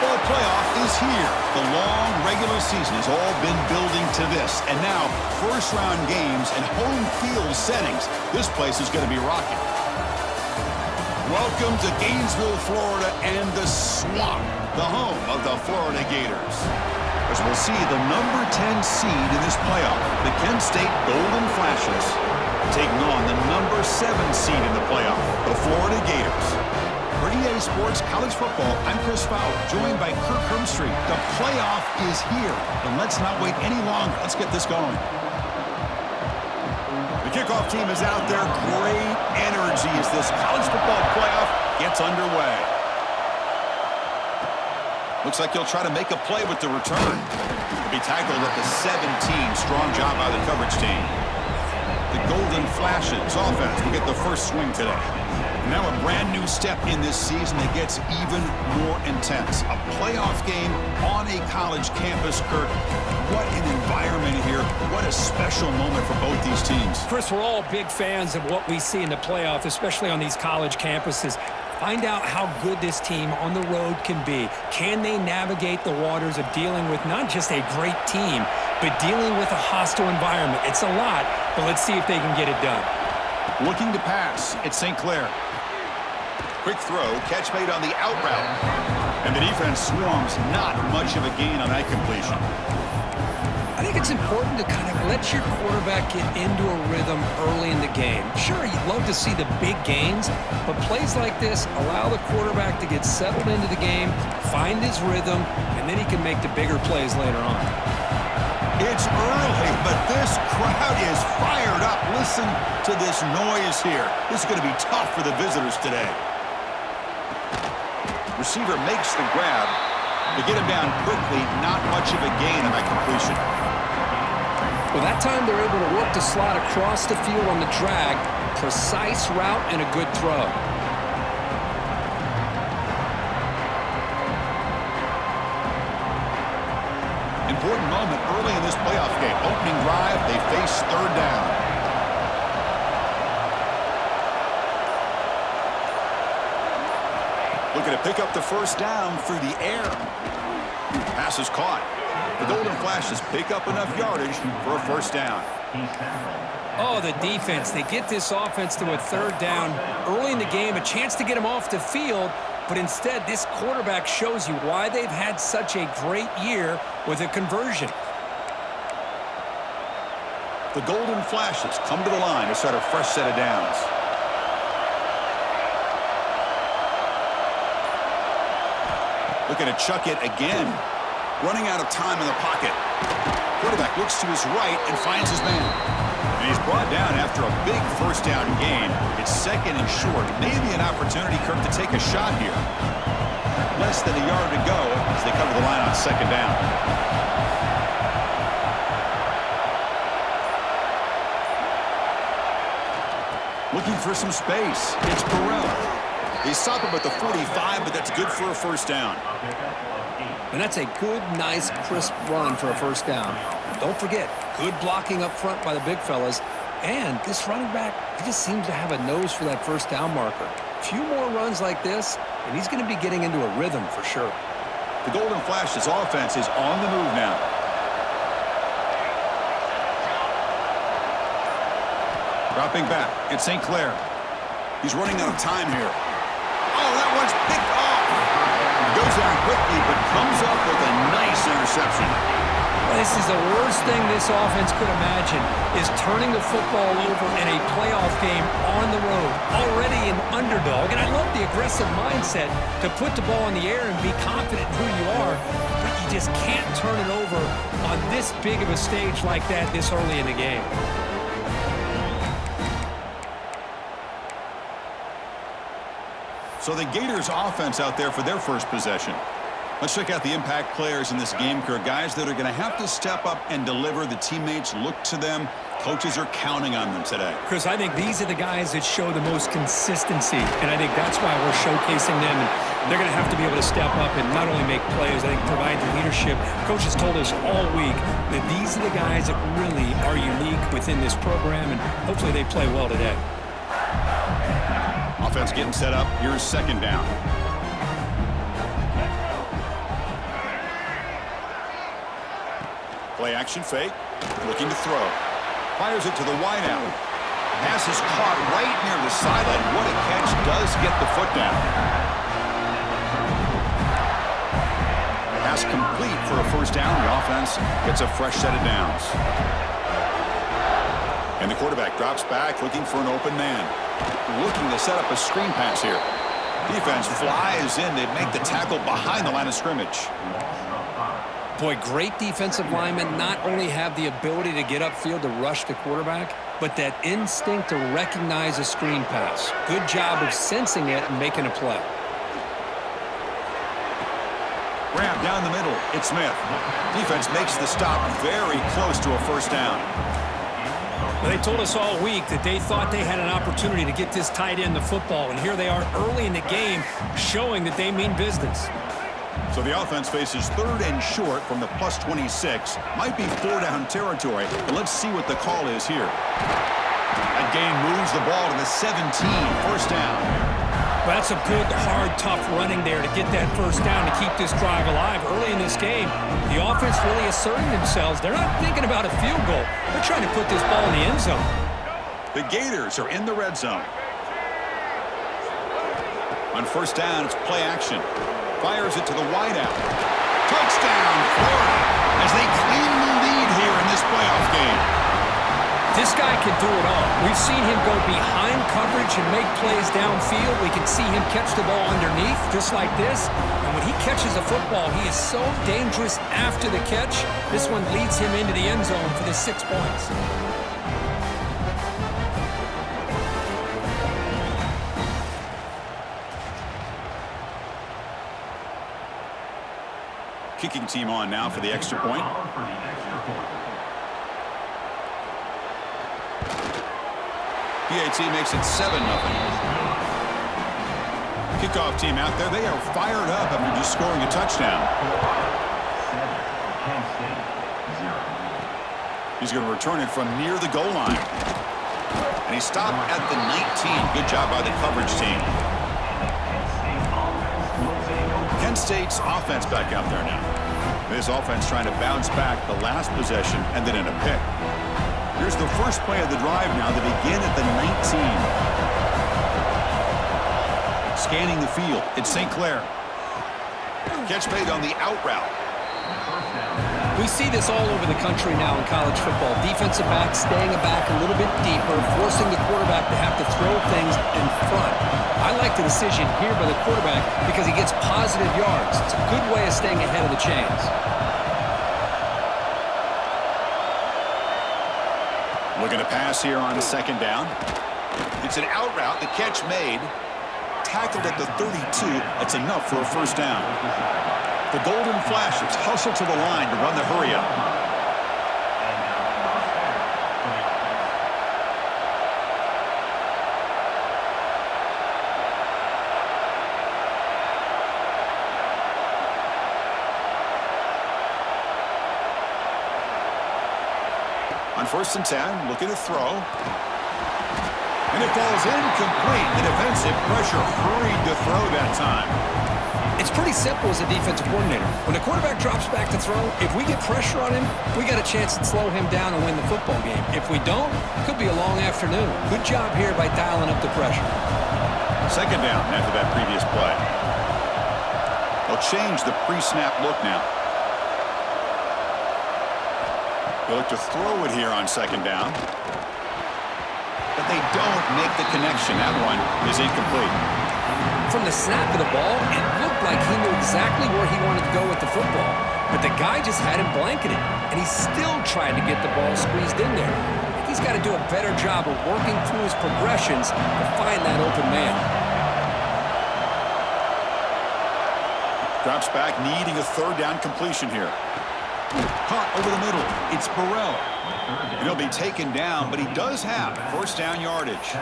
football playoff is here. The long regular season has all been building to this. And now, first-round games and home field settings. This place is going to be rocking. Welcome to Gainesville, Florida, and the Swamp, the home of the Florida Gators. As we'll see the number 10 seed in this playoff, the Kent State Golden Flashes, taking on the number 7 seed in the playoff, the Florida Gators. For EA Sports College Football, I'm Chris Fowler, joined by Kirk Hermstreet. The playoff is here, and let's not wait any longer. Let's get this going. The kickoff team is out there. Great energy as this college football playoff gets underway. Looks like he'll try to make a play with the return. He'll be tackled at the 17. Strong job by the coverage team. The Golden Flashes offense will get the first swing today. Now a brand new step in this season that gets even more intense. A playoff game on a college campus, Kirk. What an environment here. What a special moment for both these teams. Chris, we're all big fans of what we see in the playoff, especially on these college campuses. Find out how good this team on the road can be. Can they navigate the waters of dealing with not just a great team, but dealing with a hostile environment? It's a lot, but let's see if they can get it done. Looking to pass, it's St. Clair. Quick throw, catch made on the out route. And the defense swarms, not much of a gain on that completion. I think it's important to kind of let your quarterback get into a rhythm early in the game. Sure, you'd love to see the big gains, but plays like this allow the quarterback to get settled into the game, find his rhythm, and then he can make the bigger plays later on. It's early, but this crowd is fired up. Listen to this noise here. This is going to be tough for the visitors today. Receiver makes the grab. To get him down quickly, not much of a gain on that completion. Well, that time they're able to work the slot across the field on the drag. Precise route and a good throw. Important moment early in this playoff game. Opening drive, they face third down. Looking to pick up the first down through the air. Pass is caught. The Golden Flashes pick up enough yardage for a first down. Oh, the defense. They get this offense to a third down early in the game, a chance to get him off the field, but instead this quarterback shows you why they've had such a great year with a conversion. The Golden Flashes come to the line to start a fresh set of downs. Looking to chuck it again. Running out of time in the pocket. Quarterback looks to his right and finds his man. And he's brought down after a big first down gain. It's second and short. Maybe an opportunity, Kirk, to take a shot here. Less than a yard to go as they cover the line on second down. Looking for some space. It's Burrell. They stop him at the 45, but that's good for a first down. And that's a good, nice, crisp run for a first down. Don't forget, good blocking up front by the big fellas. And this running back, he just seems to have a nose for that first down marker. A few more runs like this, and he's going to be getting into a rhythm for sure. The Golden Flashes offense is on the move now. Dropping back, it's St. Clair. He's running out of time here. Oh, that one's picked off. Goes down quickly, but comes up with a nice interception. This is the worst thing this offense could imagine, is turning the football over in a playoff game on the road. Already an underdog, and I love the aggressive mindset to put the ball in the air and be confident in who you are, but you just can't turn it over on this big of a stage like that this early in the game. So the Gators offense out there for their first possession. Let's check out the impact players in this game, Kirk. Guys that are going to have to step up and deliver. The teammates look to them. Coaches are counting on them today. Chris, I think these are the guys that show the most consistency, and I think that's why we're showcasing them. And they're going to have to be able to step up and not only make plays, I think provide the leadership. Coaches told us all week that these are the guys that really are unique within this program, and hopefully they play well today. Offense getting set up. Here's second down. Play action fake. Looking to throw. Fires it to the wideout. Pass is caught right near the sideline. What a catch. Does get the foot down. Pass complete for a first down. The offense gets a fresh set of downs. And the quarterback drops back looking for an open man. Looking to set up a screen pass here. Defense flies in. They make the tackle behind the line of scrimmage. Boy, great defensive linemen not only have the ability to get upfield to rush the quarterback, but that instinct to recognize a screen pass. Good job of sensing it and making a play. Grab down the middle. It's Smith. Defense makes the stop very close to a first down. Well, they told us all week that they thought they had an opportunity to get this tight end the football, and here they are early in the game showing that they mean business. So the offense faces third and short from the plus 26. Might be four-down territory, but let's see what the call is here. That gain moves the ball to the 17, first down. Well, that's a good, hard, tough running there to get that first down to keep this drive alive. Early in this game, the offense really asserting themselves. They're not thinking about a field goal. They're trying to put this ball in the end zone. The Gators are in the red zone. On first down, it's play action. Fires it to the wideout. Touchdown, Florida, as they claim the lead here in this playoff game. This guy can do it all. We've seen him go behind coverage and make plays downfield. We can see him catch the ball underneath, just like this. And when he catches a football, he is so dangerous after the catch. This one leads him into the end zone for the 6 points. Kicking team on now for the extra point. PAT makes it 7-0. Kickoff team out there. They are fired up after just scoring a touchdown. He's going to return it from near the goal line. And he stopped at the 19. Good job by the coverage team. Kent State's offense back out there now. This offense trying to bounce back the last possession and then in a pick. Here's the first play of the drive now. They begin at the 19. Scanning the field. It's St. Clair. Catch made on the out route. We see this all over the country now in college football. Defensive backs staying back a little bit deeper, forcing the quarterback to have to throw things in front. I like the decision here by the quarterback because he gets positive yards. It's a good way of staying ahead of the chains. Looking to pass here on second down. It's an out route. The catch made. Tackled at the 32. That's enough for a first down. The Golden Flashes hustle to the line to run the hurry-up. On first and 10, looking to throw. And it falls incomplete. The defensive pressure hurried to throw that time. It's pretty simple as a defensive coordinator. When the quarterback drops back to throw, if we get pressure on him, we got a chance to slow him down and win the football game. If we don't, it could be a long afternoon. Good job here by dialing up the pressure. Second down after that previous play. They'll change the pre-snap look now. They'll look to throw it here on second down. But they don't make the connection. That one is incomplete. From the snap of the ball, it looked like he knew exactly where he wanted to go with the football. But the guy just had him blanketed, and he still tried to get the ball squeezed in there. I think he's got to do a better job of working through his progressions to find that open man. Drops back, needing a third down completion here. Caught over the middle. It's Burrell. And he'll be taken down, but he does have first down yardage.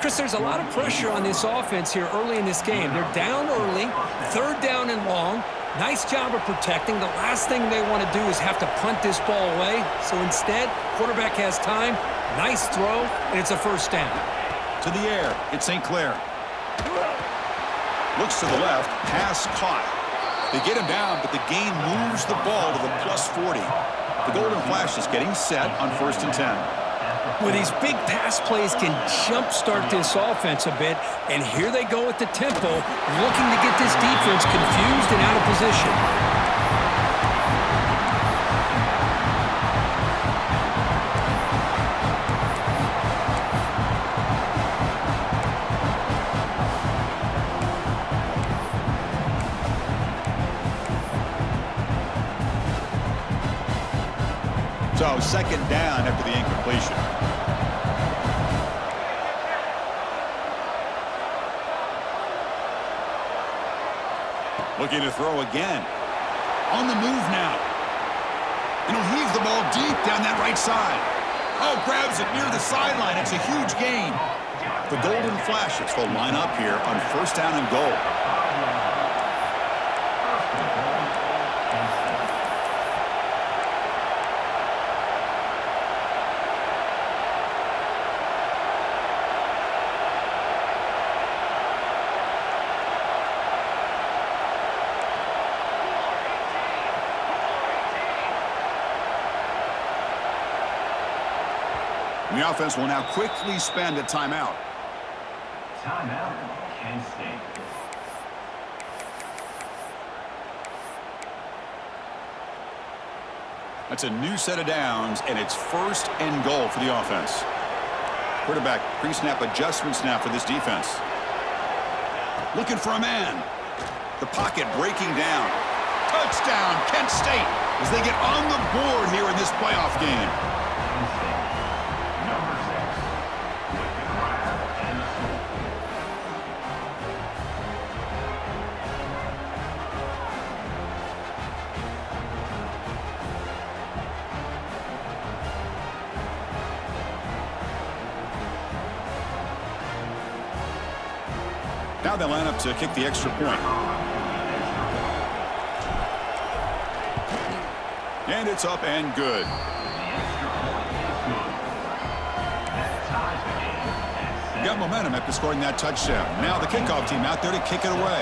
Chris, there's a lot of pressure on this offense here early in this game. They're down early, third down and long. Nice job of protecting. The last thing they want to do is have to punt this ball away. So instead, quarterback has time, nice throw, and it's a first down. To the air, it's St. Clair. Looks to the left, pass caught. They get him down, but the gain moves the ball to the +40. The Golden Flash is getting set on 1st and 10. Well, these big pass plays can jumpstart this offense a bit, and here they go at the tempo, looking to get this defense confused and out of position. So 2nd down after the incompletion. Looking to throw again. On the move now. And he'll heave the ball deep down that right side. Oh, grabs it near the sideline. It's a huge gain. The Golden Flashes will line up here on 1st down and goal. And the offense will now quickly spend a timeout. Timeout, Kent State. That's a new set of downs, and it's 1st and goal for the offense. Quarterback pre-snap adjustments now for this defense. Looking for a man. The pocket breaking down. Touchdown, Kent State, as they get on the board here in this playoff game. Kent State, number 6, with the grab and score. Now they line up to kick the extra point. And it's up and good. Got momentum after scoring that touchdown. Now the kickoff team out there to kick it away.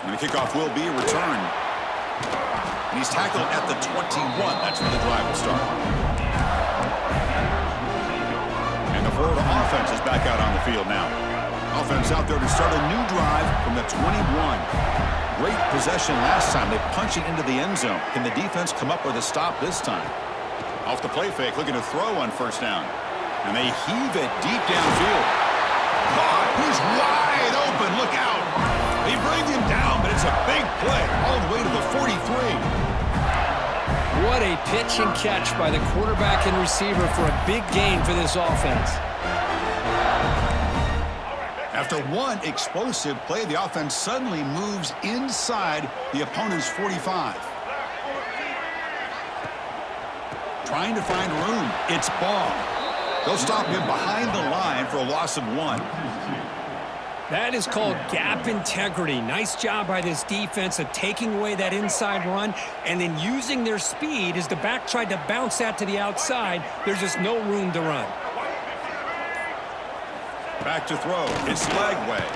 And the kickoff will be a return. And he's tackled at the 21. That's where the drive will start. And the Florida offense is back out on the field now. Offense out there to start a new drive from the 21. Great possession last time. They punch it into the end zone. Can the defense come up with a stop this time? Off the play fake, looking to throw on 1st down. And they heave it deep downfield. Caught. He's wide open. Look out. They bring him down, but it's a big play all the way to the 43. What a pitch and catch by the quarterback and receiver for a big gain for this offense. After one explosive play, the offense suddenly moves inside the opponent's 45. Trying to find room. It's Ball. They'll stop him behind the line for a loss of 1. That is called gap integrity. Nice job by this defense of taking away that inside run and then using their speed as the back tried to bounce that to the outside. There's just no room to run. Back to throw. It's Lagway.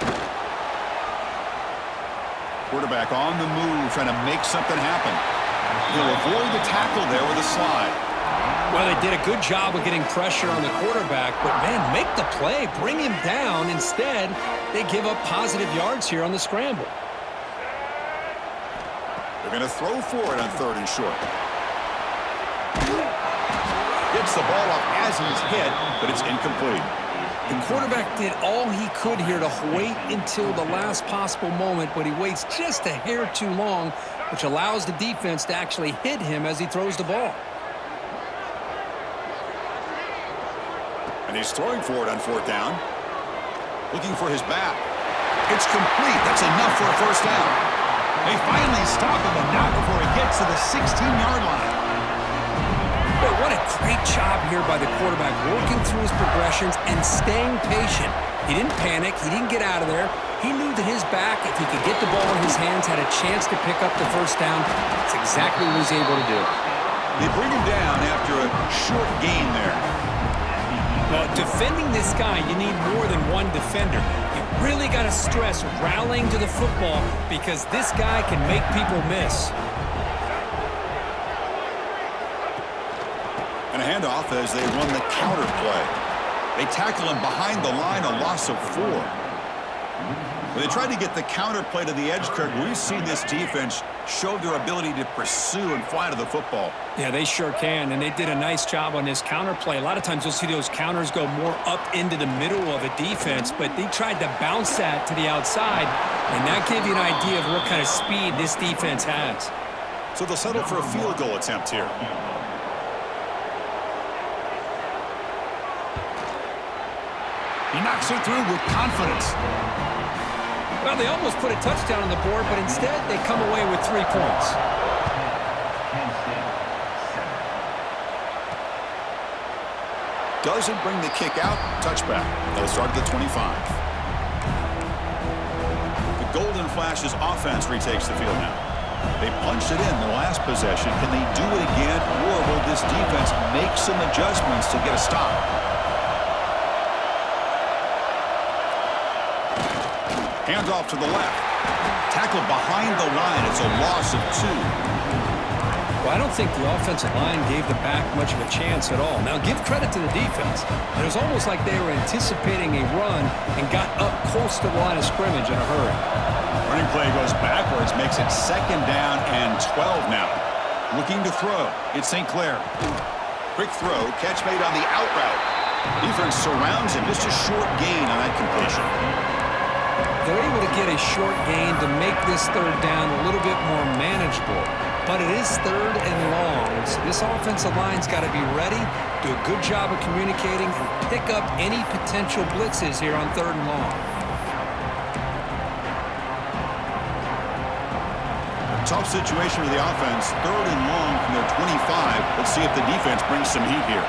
Quarterback on the move, trying to make something happen. He'll avoid the tackle there with a slide. Well, they did a good job of getting pressure on the quarterback, but, man, make the play. Bring him down. Instead, they give up positive yards here on the scramble. They're going to throw for it on 3rd and short. Gets the ball up as he's hit, but it's incomplete. The quarterback did all he could here to wait until the last possible moment, but he waits just a hair too long, which allows the defense to actually hit him as he throws the ball. And he's throwing for it on 4th down. Looking for his back. It's complete. That's enough for a 1st down. They finally stop him, but not before he gets to the 16-yard line. Boy, what a great job here by the quarterback, working through his progressions and staying patient. He didn't panic. He didn't get out of there. He knew that his back, if he could get the ball in his hands, had a chance to pick up the 1st down. That's exactly what he was able to do. They bring him down after a short gain there. Well, defending this guy, you need more than one defender. You Really got to stress rallying to the football because this guy can make people miss. And a handoff as they run the counter play. They tackle him behind the line, a loss of 4. When they tried to get the counter play to the edge, Kirk, we've seen this defense show their ability to pursue and fly to the football. Yeah, they sure can, and they did a nice job on this counter play. A lot of times you'll see those counters go more up into the middle of a defense, but they tried to bounce that to the outside, and that gave you an idea of what kind of speed this defense has. So they'll settle for a field goal attempt here. He knocks it through with confidence. Well, they almost put a touchdown on the board, but instead they come away with 3 points. Doesn't bring the kick out. Touchback. They'll start at the 25. The Golden Flashes offense retakes the field now. They punched it in the last possession. Can they do it again, or will this defense make some adjustments to get a stop? Hands off to the left. Tackled behind the line. It's a loss of 2. Well, I don't think the offensive line gave the back much of a chance at all. Now, give credit to the defense. It was almost like they were anticipating a run and got up close to the line of scrimmage in a hurry. Running play goes backwards, makes it 2nd down and 12 now. Looking to throw. It's St. Clair. Quick throw. Catch made on the out route. Defense surrounds him. Just a short gain on that completion. They're able to get a short gain to make this 3rd down a little bit more manageable. But it is 3rd and long, so this offensive line's got to be ready, do a good job of communicating, and pick up any potential blitzes here on 3rd and long. Tough situation for the offense. 3rd and long from their 25. Let's see if the defense brings some heat here.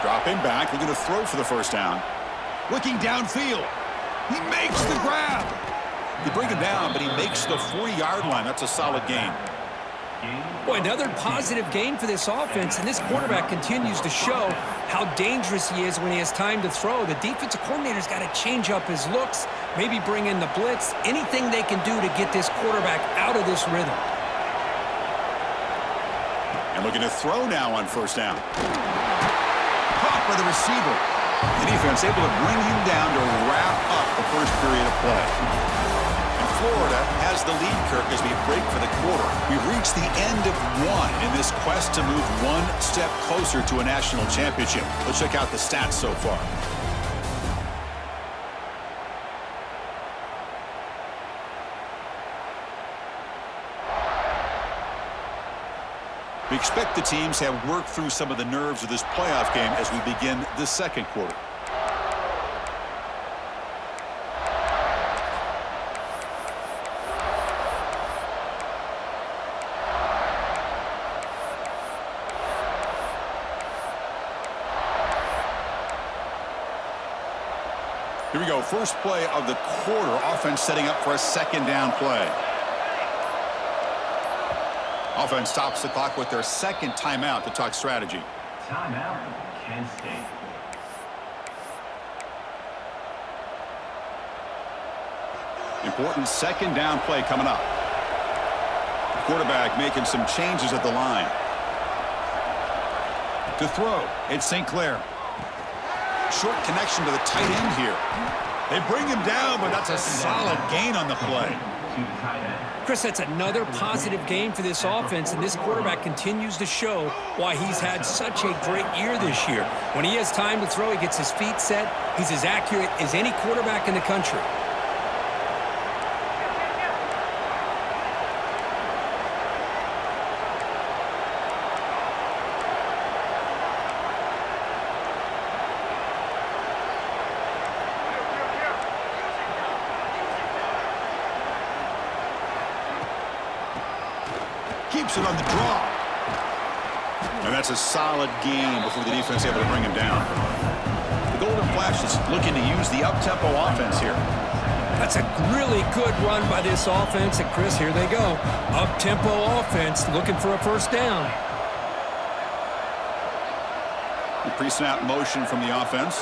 Dropping back, looking to throw for the 1st down. Looking downfield. He makes the grab. They bring him down, but he makes the 40-yard line. That's a solid gain. Boy, another positive gain for this offense, and this quarterback continues to show how dangerous he is when he has time to throw. The defensive coordinator's got to change up his looks, maybe bring in the blitz, anything they can do to get this quarterback out of this rhythm. And looking to throw now on 1st down. Caught by the receiver. The defense able to bring him down to wrap up the 1st period of play. And Florida has the lead, Kirk, as we break for the quarter. We've reached the end of 1 in this quest to move 1 step closer to a national championship. Let's check out the stats so far. We expect the teams have worked through some of the nerves of this playoff game as we begin the 2nd quarter. Here we go. First play of the quarter. Offense setting up for a 2nd down play. Offense stops the clock with their 2nd timeout to talk strategy. Timeout, Kent State. Important 2nd down play coming up. The quarterback making some changes at the line. To throw, it's St. Clair. Short connection to the tight end here. They bring him down, but that's a solid gain on the play. Chris, that's another positive game for this offense, and this quarterback continues to show why he's had such a great year this year. When he has time to throw, he gets his feet set. He's as accurate as any quarterback in the country. Keeps it on the draw. And that's a solid gain before the defense able to bring him down. The Golden Flashes looking to use the up-tempo offense here. That's a really good run by this offense. And, Chris, here they go. Up-tempo offense looking for a 1st down. The pre-snap motion from the offense.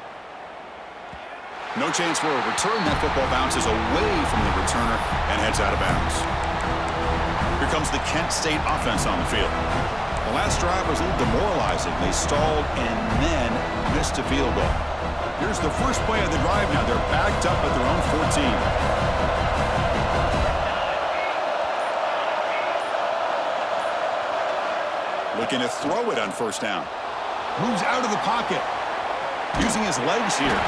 No chance for a return. That football bounces away from the returner and heads out of bounds. Here comes the Kent State offense on the field. The last drive was a little demoralizing. They stalled and then missed a field goal. Here's the first play of the drive now. They're backed up at their own 14. Looking to throw it on first down. Moves out of the pocket. Using his legs here.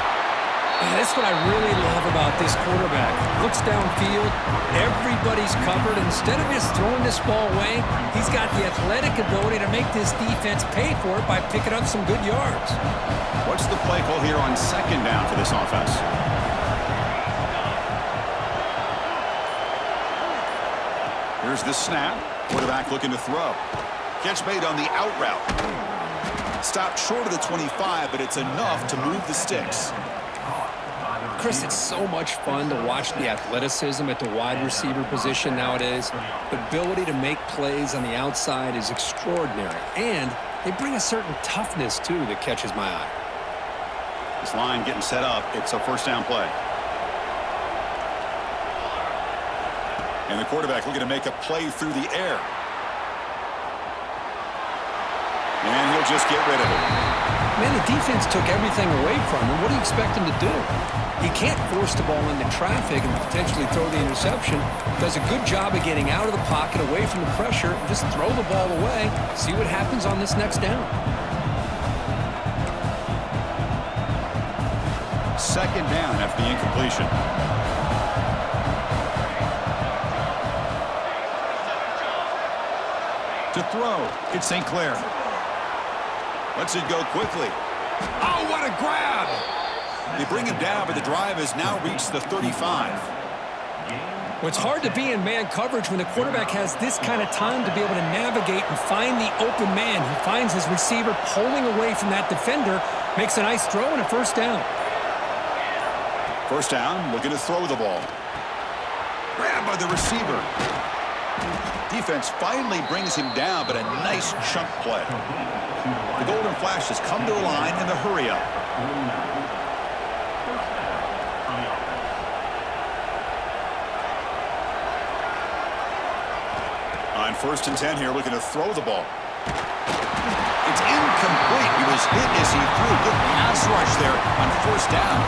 And that's what I really love about this quarterback. Looks downfield. Everybody's covered. Instead of just throwing this ball away, he's got the athletic ability to make this defense pay for it by picking up some good yards. What's the play call here on second down for this offense? Here's the snap. Quarterback looking to throw. Catch made on the out route. Stopped short of the 25, but it's enough to move the sticks. Chris, it's so much fun to watch the athleticism at the wide receiver position nowadays. The ability to make plays on the outside is extraordinary, and they bring a certain toughness, too, that catches my eye. This line getting set up. It's a first down play. And the quarterback looking to make a play through the air. And he'll just get rid of it. Man, the defense took everything away from him. What do you expect him to do? He can't force the ball into traffic and potentially throw the interception. Does a good job of getting out of the pocket, away from the pressure, and just throw the ball away. See what happens on this next down. Second down after the incompletion. To throw, it's St. Clair. Lets it go quickly. Oh, what a grab! They bring him down, but the drive has now reached the 35. Well, it's hard to be in man coverage when the quarterback has this kind of time to be able to navigate and find the open man. He finds his receiver pulling away from that defender, makes a nice throw and a first down. First down, looking to throw the ball. Grabbed by the receiver. Defense finally brings him down, but a nice chunk play. The Golden Flash has come to the line in the hurry-up. On first and 10 here, looking to throw the ball. It's incomplete. He was hit as he threw. Good pass rush there on first down.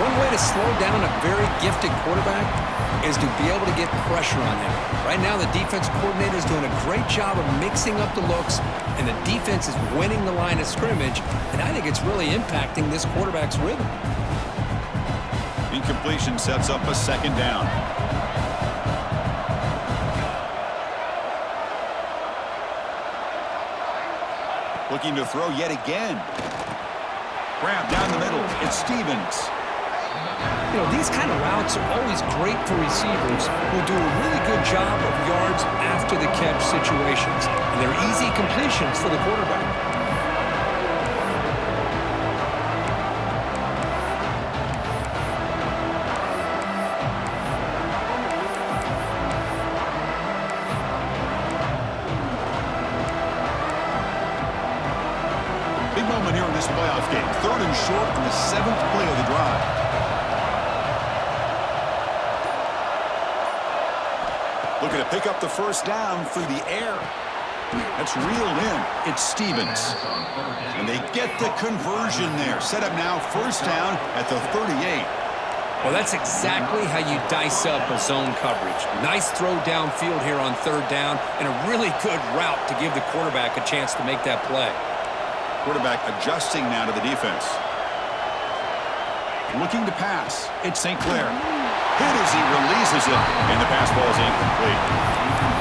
One way to slow down a very gifted quarterback is to be able to get pressure on him. Right now, the defense coordinator is doing a great job of mixing up the looks, and the defense is winning the line of scrimmage, and I think it's really impacting this quarterback's rhythm. Incompletion sets up a second down. Looking to throw yet again. Grab down the middle. It's Stevens. You know, these kind of routes are always great for receivers who do a really good job of yards after the catch situations. And they're easy completions for the quarterback. Big moment here in this playoff game. Third and short on the 7th play of the drive. Looking to pick up the first down through the air. That's reeled in. It's Stevens. And they get the conversion there. Set up now first down at the 38. Well, that's exactly how you dice up a zone coverage. Nice throw downfield here on third down, and a really good route to give the quarterback a chance to make that play. Quarterback adjusting now to the defense. Looking to pass. It's St. Clair. Hit as he releases it, and the pass ball is incomplete.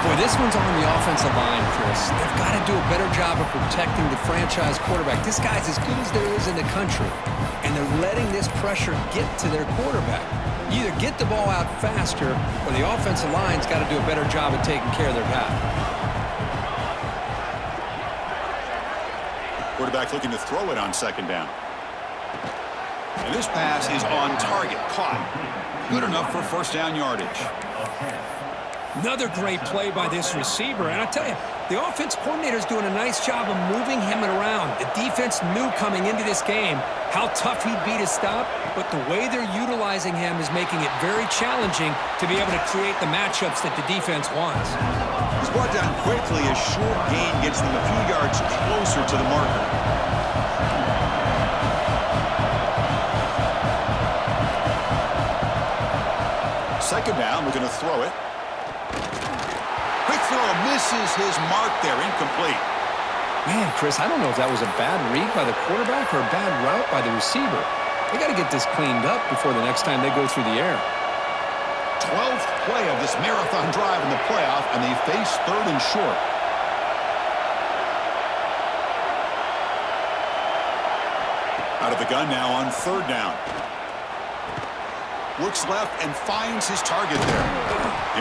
Boy, this one's on the offensive line, Chris. They've got to do a better job of protecting the franchise quarterback. This guy's as good as there is in the country, and they're letting this pressure get to their quarterback. You either get the ball out faster, or the offensive line's got to do a better job of taking care of their guy. Quarterback looking to throw it on second down. And this pass is on target, caught. Good enough for first down yardage. Another great play by this receiver. And I tell you, the offense coordinator is doing a nice job of moving him around. The defense defense knew coming into this game how tough he'd be to stop, but the way they're utilizing him is making it very challenging to be able to create the matchups that the defense wants. He's brought down quickly. A short gain gets them a few yards closer to the marker. Second down, we're going to throw it. Quick throw, misses his mark there, incomplete. Man, Chris, I don't know if that was a bad read by the quarterback or a bad route by the receiver. They got to get this cleaned up before the next time they go through the air. 12th play of this marathon drive in the playoff, and they face third and short. Out of the gun now on third down. Looks left and finds his target there.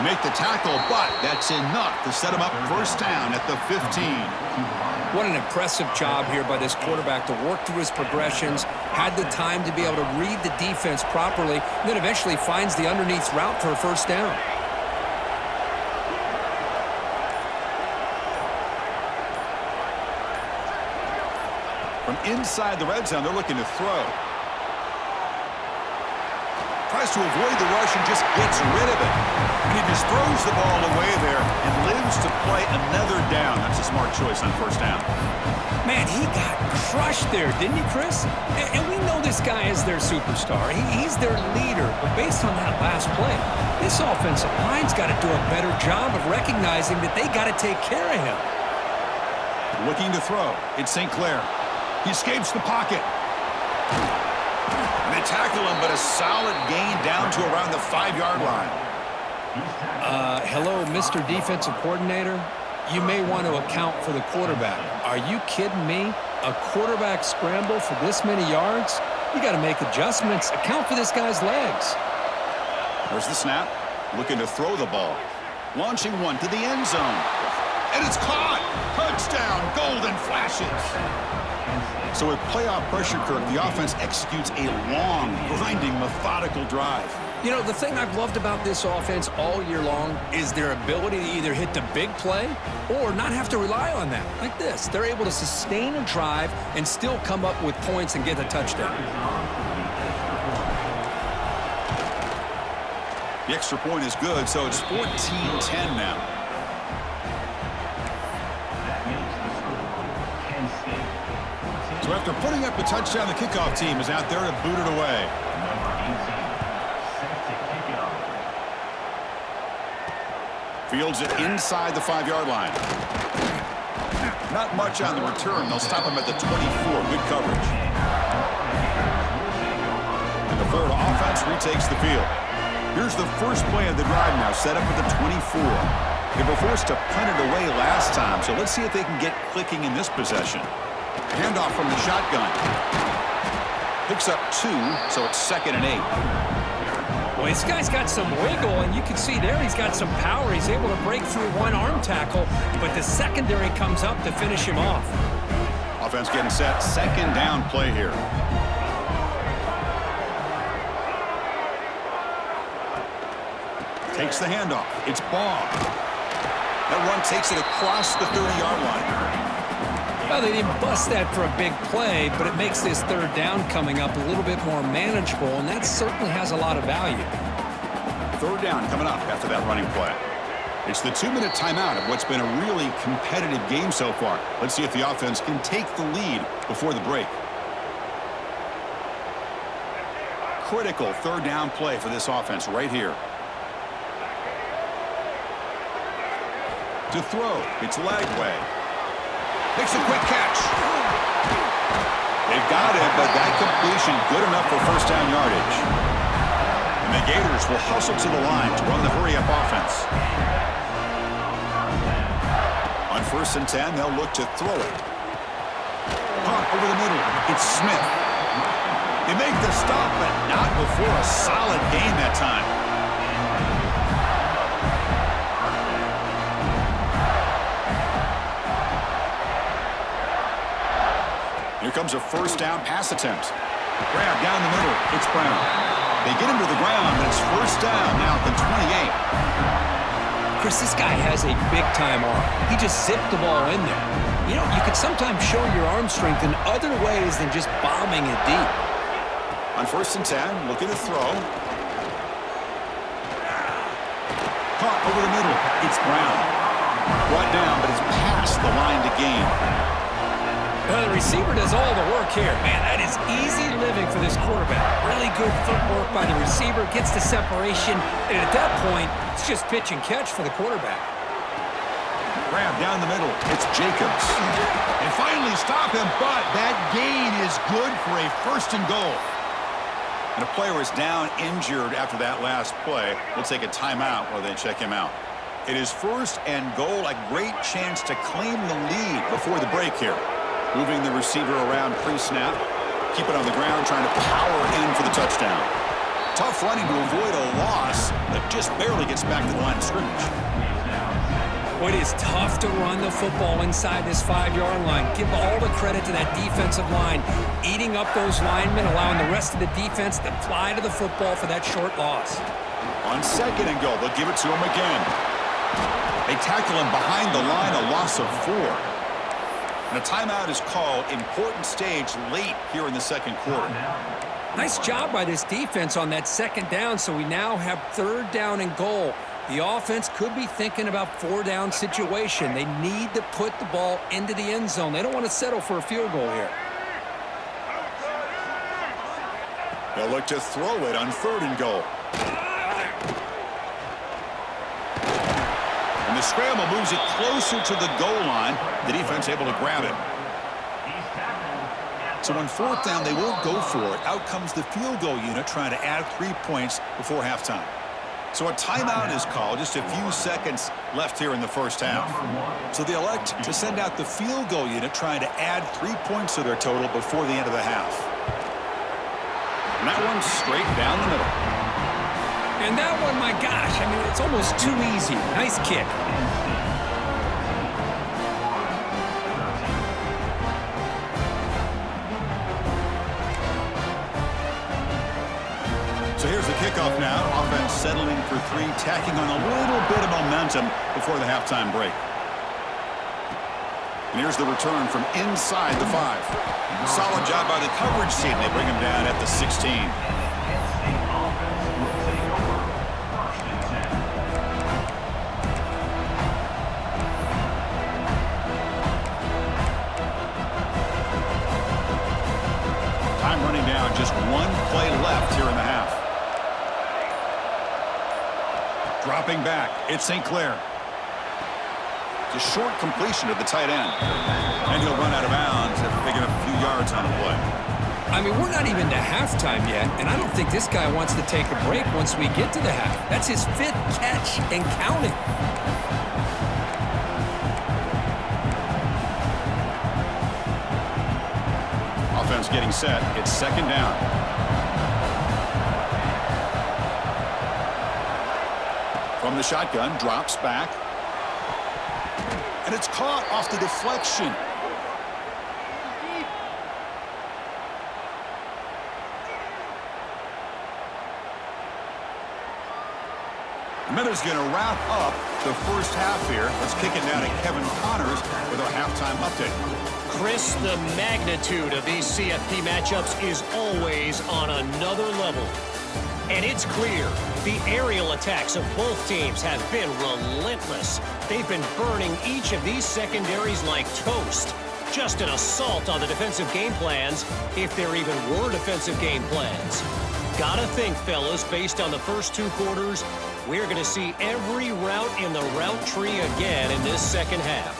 They make the tackle, but that's enough to set him up first down at the 15. What an impressive job here by this quarterback to work through his progressions, had the time to be able to read the defense properly, and then eventually finds the underneath route for a first down. From inside the red zone, they're looking to throw. Tries to avoid the rush and just gets rid of it. And he just throws the ball away there and lives to play another down. That's a smart choice on first down. Man, he got crushed there, didn't he, Chris? And we know this guy is their superstar. He's their leader. But based on that last play, this offensive line's got to do a better job of recognizing that they got to take care of him. Looking to throw. It's St. Clair. He escapes the pocket. And they tackle him, but a solid gain down to around the 5-yard line. Hello, Mr. Defensive Coordinator. You may want to account for the quarterback. Are you kidding me? A quarterback scramble for this many yards? You got to make adjustments. Account for this guy's legs. There's the snap. Looking to throw the ball. Launching one to the end zone. And it's caught. Touchdown. Golden flashes. So with playoff pressure, Kirk, the offense executes a long, grinding, methodical drive. You know, the thing I've loved about this offense all year long is their ability to either hit the big play or not have to rely on that. Like this. They're able to sustain a drive and still come up with points and get a touchdown. The extra point is good, so it's 14-10 now. So after putting up a touchdown, the kickoff team is out there to boot it away. Fields it inside the 5-yard line. Not much on the return. They'll stop him at the 24. Good coverage. And the Florida offense retakes the field. Here's the first play of the drive now, set up at the 24. They were forced to punt it away last time, so let's see if they can get clicking in this possession. Handoff from the shotgun. Picks up 2, so it's 2nd and 8. Well, this guy's got some wiggle, and you can see there he's got some power. He's able to break through one arm tackle, but the secondary comes up to finish him off. Offense getting set. Second down play here. Takes the handoff. It's Baugh. That run takes it across the 30-yard line. Well, they didn't bust that for a big play, but it makes this third down coming up a little bit more manageable, and that certainly has a lot of value. Third down coming up after that running play. It's the 2-minute timeout of what's been a really competitive game so far. Let's see if the offense can take the lead before the break. Critical third down play for this offense right here. To throw, it's Lagway. Makes a quick catch. They've got it, but that completion good enough for first down yardage. And the Gators will hustle to the line to run the hurry-up offense. On 1st and 10, they'll look to throw it. Punt over the middle. It's Smith. They make the stop, but not before a solid gain that time. Here comes a first down pass attempt. Grab down the middle. It's Brown. They get him to the ground, but it's first down now at the 28. Chris, this guy has a big-time arm. He just zipped the ball in there. You know, you can sometimes show your arm strength in other ways than just bombing it deep. On 1st and 10, looking to throw. Caught over the middle. It's Brown. Brought down, but it's past the line to gain. The receiver does all the work here. Man, that is easy living for this quarterback. Really good footwork by the receiver. Gets the separation. And at that point, it's just pitch and catch for the quarterback. Grab down the middle. It's Jacobs. They finally stop him, but that gain is good for a 1st and goal. And a player is down injured after that last play. We'll take a timeout while they check him out. It is 1st and goal. A great chance to claim the lead before the break here. Moving the receiver around pre-snap. Keep it on the ground, trying to power in for the touchdown. Tough running to avoid a loss, but just barely gets back to the line of scrimmage. Well, it is tough to run the football inside this 5-yard line. Give all the credit to that defensive line, eating up those linemen, allowing the rest of the defense to fly to the football for that short loss. On 2nd and goal, they'll give it to him again. They tackle him behind the line, a loss of 4. And a timeout is called. Important stage late here in the 2nd quarter. Nice job by this defense on that 2nd down, so we now have 3rd down and goal. The offense could be thinking about 4-down situation. They need to put the ball into the end zone. They don't want to settle for a field goal here. They'll look to throw it on 3rd and goal. And the scramble moves it closer to the goal line. The defense able to grab it. So on 4th down, they won't go for it. Out comes the field goal unit trying to add 3 points before halftime. So a timeout is called. Just a few seconds left here in the 1st half. So they elect to send out the field goal unit trying to add 3 points to their total before the end of the half. And that one's straight down the middle. And that one, my gosh, I mean, it's almost too easy. Nice kick. So here's the kickoff now. Offense settling for 3, tacking on a little bit of momentum before the halftime break. And here's the return from inside the 5. Solid job by the coverage team. They bring him down at the 16. Time running down. Just 1 play left here in the half. Dropping back, it's St. Clair. It's a short completion to the tight end. And he'll run out of bounds after picking up a few yards on the play. I mean, we're not even to halftime yet, and I don't think this guy wants to take a break once we get to the half. That's his 5th catch and counting. Offense getting set. It's 2nd down. From the shotgun, drops back. And it's caught off the deflection. The Minnows going to wrap up the 1st half here. Let's kick it down to Kevin Connors with our halftime update. Chris, the magnitude of these CFP matchups is always on another level. And it's clear the aerial attacks of both teams have been relentless. They've been burning each of these secondaries like toast. Just an assault on the defensive game plans, if there even were defensive game plans. Gotta think, fellas, based on the first 2 quarters, we're going to see every route in the route tree again in this 2nd half.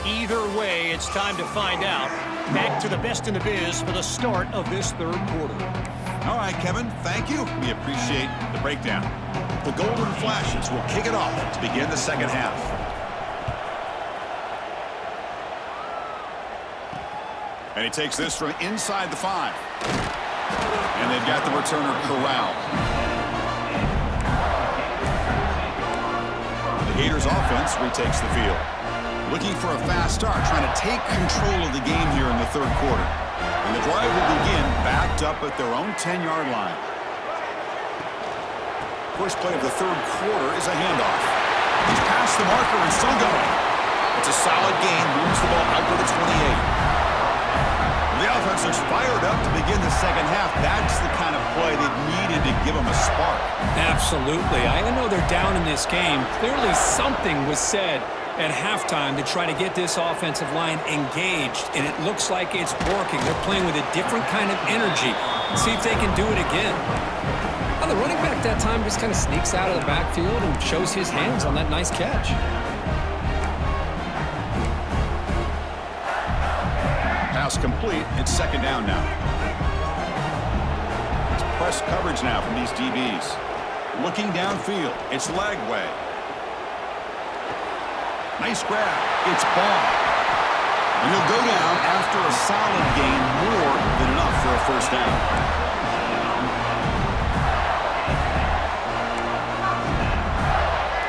Either way, it's time to find out. Back to the best in the biz for the start of this 3rd quarter. All right, Kevin, thank you. We appreciate the breakdown. The Golden Flashes will kick it off to begin the 2nd half. And he takes this from inside the 5. And they've got the returner corralled. The Gators offense retakes the field. Looking for a fast start, trying to take control of the game here in the 3rd quarter. And the drive will begin backed up at their own 10-yard line. First play of the 3rd quarter is a handoff. He's past the marker and still going. It's a solid gain, moves the ball out to the 28. The offense looks fired up to begin the second half. That's the kind of play they needed to give them a spark. Absolutely. I know they're down in this game. Clearly something was said at halftime to try to get this offensive line engaged, and it looks like it's working. They're playing with a different kind of energy. See if they can do it again. Well, the running back that time just kind of sneaks out of the backfield and shows his hands on that nice catch. Pass complete. It's second down now. It's press coverage now from these DBs. Looking downfield. It's Lagway. Nice grab. It's Ball. And he'll go down after a solid gain, more than enough for a first down.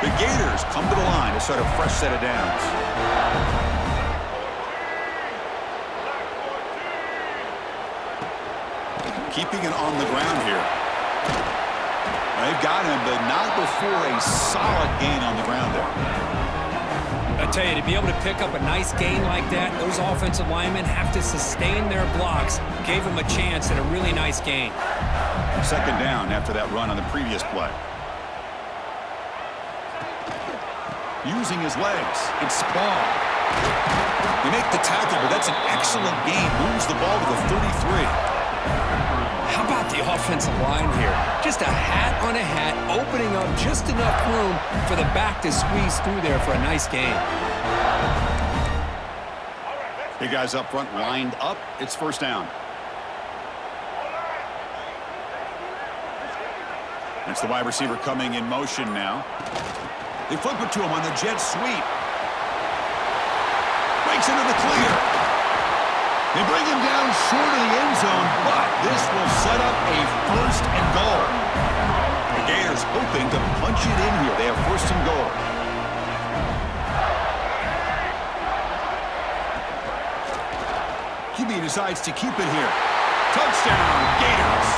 The Gators come to the line to start a fresh set of downs. Keeping it on the ground here. They've got him, but not before a solid gain on the ground there. I tell you, to be able to pick up a nice gain like that, those offensive linemen have to sustain their blocks. Gave them a chance at a really nice gain. Second down after that run on the previous play. Using his legs. It's Ball. They make the tackle, but that's an excellent gain. Moves the ball to the 33. How about the offensive line here? Just a hat on a hat, opening up just enough room for the back to squeeze through there for a nice gain. Big guys up front lined up. It's first down. It's the wide receiver coming in motion now. They flip it to him on the jet sweep. Breaks into the clear. They bring him down short of the end zone, but this will set up a first and goal. The Gators hoping to punch it in here. They have first and goal. QB decides to keep it here. Touchdown, Gators,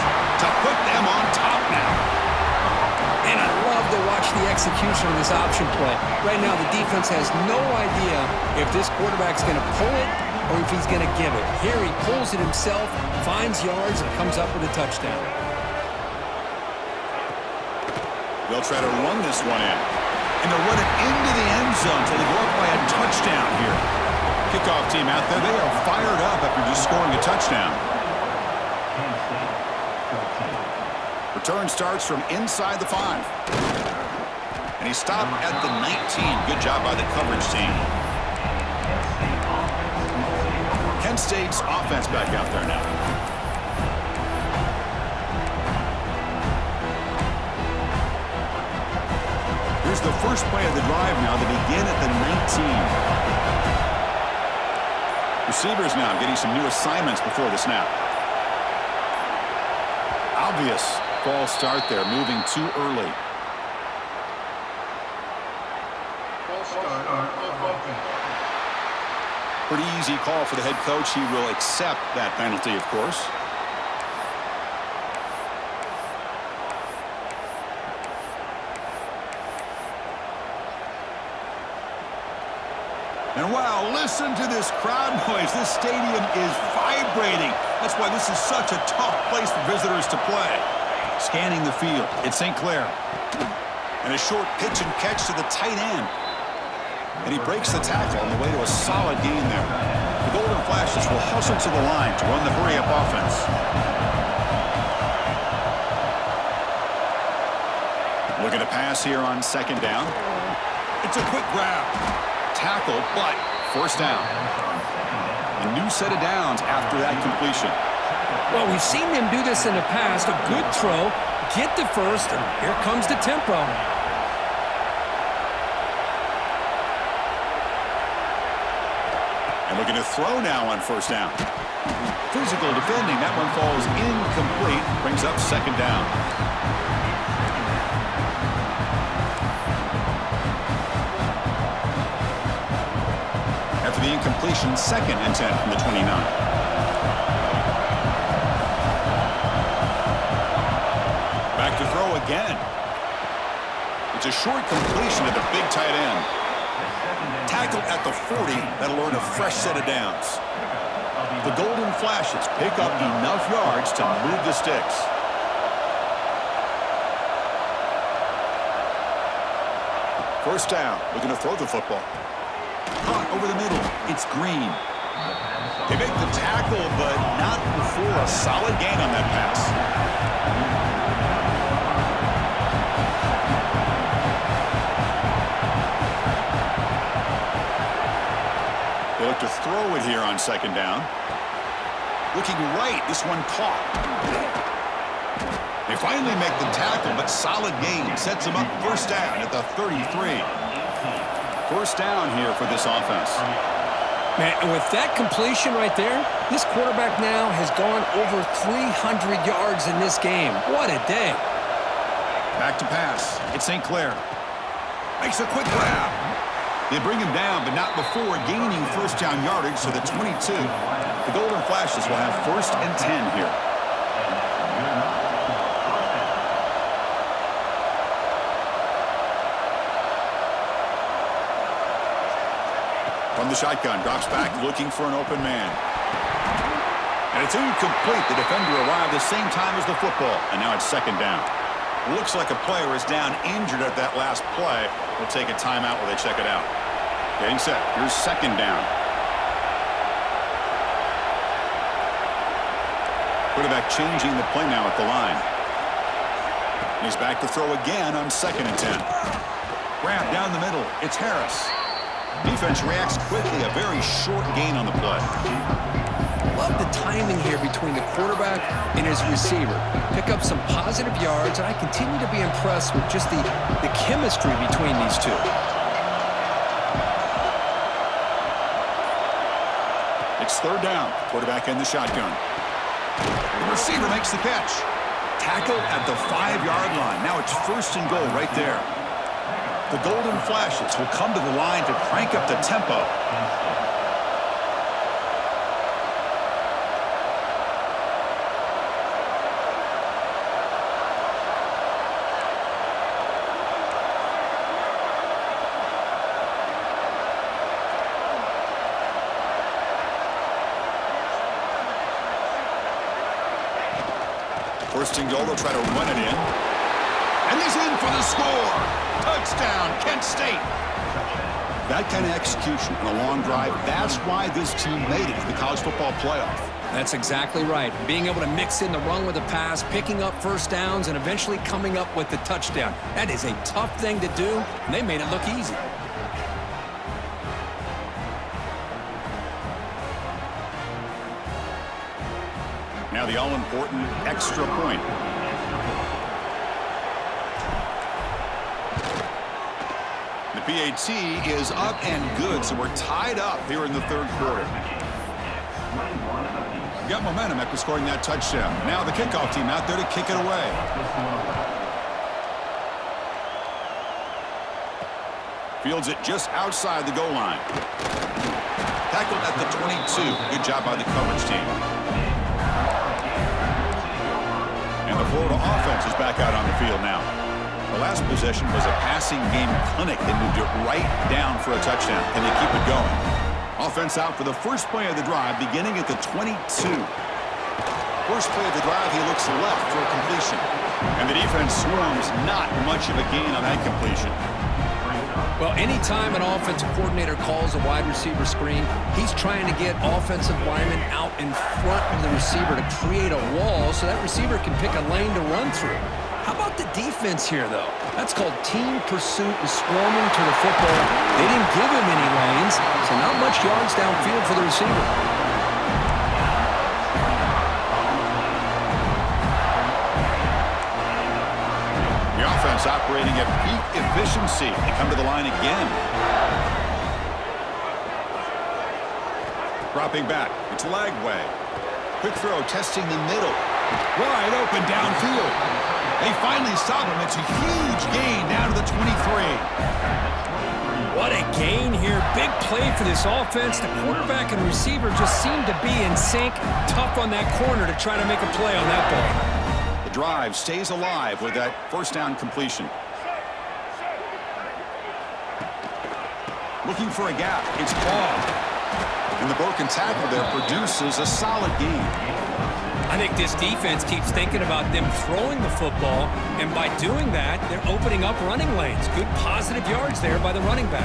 to put them on top now. And I love to watch the execution of this option play. Right now, the defense has no idea if this quarterback's going to pull it or if he's going to give it. Here he pulls it himself, finds yards, and comes up with a touchdown. They'll try to run this one in. And they'll run it into the end zone until they go up by a touchdown here. Kickoff team out there, they are fired up after just scoring a touchdown. Return starts from inside the 5. And he stopped at the 19. Good job by the coverage team. Kent State's offense back out there now. Here's the first play of the drive now. They begin at the 19. Receivers now getting some new assignments before the snap. Obvious false start there, moving too early. Pretty easy call for the head coach. He will accept that penalty, of course. And wow, listen to this crowd noise. This stadium is vibrating. That's why this is such a tough place for visitors to play. Scanning the field, it's St. Clair. And a short pitch and catch to the tight end. And he breaks the tackle on the way to a solid gain there. The Golden Flashes will hustle to the line to run the hurry-up offense. Looking to pass here on second down. It's a quick grab. Tackle, but first down. A new set of downs after that completion. Well, we've seen them do this in the past. A good throw, get the first, and here comes the tempo. And looking to throw now on first down. Physical defending. That one falls incomplete. Brings up second down. After the incompletion, 2nd and 10 from the 29. Back to throw again. It's a short completion to the big tight end. Tackled at the 40. That'll earn a fresh set of downs. The Golden Flashes pick up enough yards to move the sticks. First down, looking to throw the football. Caught over the middle. It's Green. They make the tackle, but not before a solid gain on that pass. They look to throw it here on second down. Looking right, this one caught. They finally make the tackle, but solid gain sets them up first down at the 33. First down here for this offense. Man, with that completion right there, this quarterback now has gone over 300 yards in this game. What a day. Back to pass. It's St. Clair. Makes a quick grab. They bring him down, but not before gaining first down yardage to the 22. The Golden Flashes will have first and 10 here. From the shotgun, drops back, looking for an open man. And it's incomplete. The defender arrived the same time as the football, and now it's second down. Looks like a player is down injured at that last play. We'll take a timeout while they check it out. Getting set. Here's second down. Quarterback changing the play now at the line. He's back to throw again on second and 10. Grab down the middle. It's Harris. Defense reacts quickly. A very short gain on the play. Love the timing here between the quarterback and his receiver. Pick up some positive yards, and I continue to be impressed with just the chemistry between these two. It's third down. Quarterback in the shotgun. The receiver makes the catch. Tackled at the 5-yard line. Now it's first and goal right there. The Golden Flashes will come to the line to crank up the tempo. First and goal, they'll try to run it in. And he's in for the score. Touchdown, Kent State. That kind of execution on a long drive, that's why this team made it to the college football playoff. That's exactly right. Being able to mix in the run with the pass, picking up first downs, and eventually coming up with the touchdown. That is a tough thing to do, and they made it look easy. Now the all-important extra point. The PAT is up and good, so we're tied up here in the third quarter. We got momentum after scoring that touchdown. Now the kickoff team out there to kick it away. Fields it just outside the goal line. Tackled at the 22. Good job by the coverage team. And the Florida offense is back out on the field now. The last possession was a passing game clinic. They moved it right down for a touchdown. Can they keep it going? Offense out for the first play of the drive, beginning at the 22. First play of the drive, he looks left for a completion. And the defense swarms, not much of a gain on that completion. Well, anytime an offensive coordinator calls a wide receiver screen, he's trying to get offensive linemen out in front of the receiver to create a wall so that receiver can pick a lane to run through. How about the defense here, though? That's called team pursuit and swarming to the football. They didn't give him any lanes, so not much yards downfield for the receiver. The offense operating at peak efficiency. They come to the line again. Dropping back. It's Lagway. Quick throw, testing the middle. Wide open downfield. They finally stop him. It's a huge gain down to the 23. What a gain here. Big play for this offense. The quarterback and receiver just seem to be in sync. Tough on that corner to try to make a play on that ball. The drive stays alive with that first down completion. Looking for a gap. It's Ball. And the broken tackle there produces a solid gain. I think this defense keeps thinking about them throwing the football, and by doing that, they're opening up running lanes. Good positive yards there by the running back.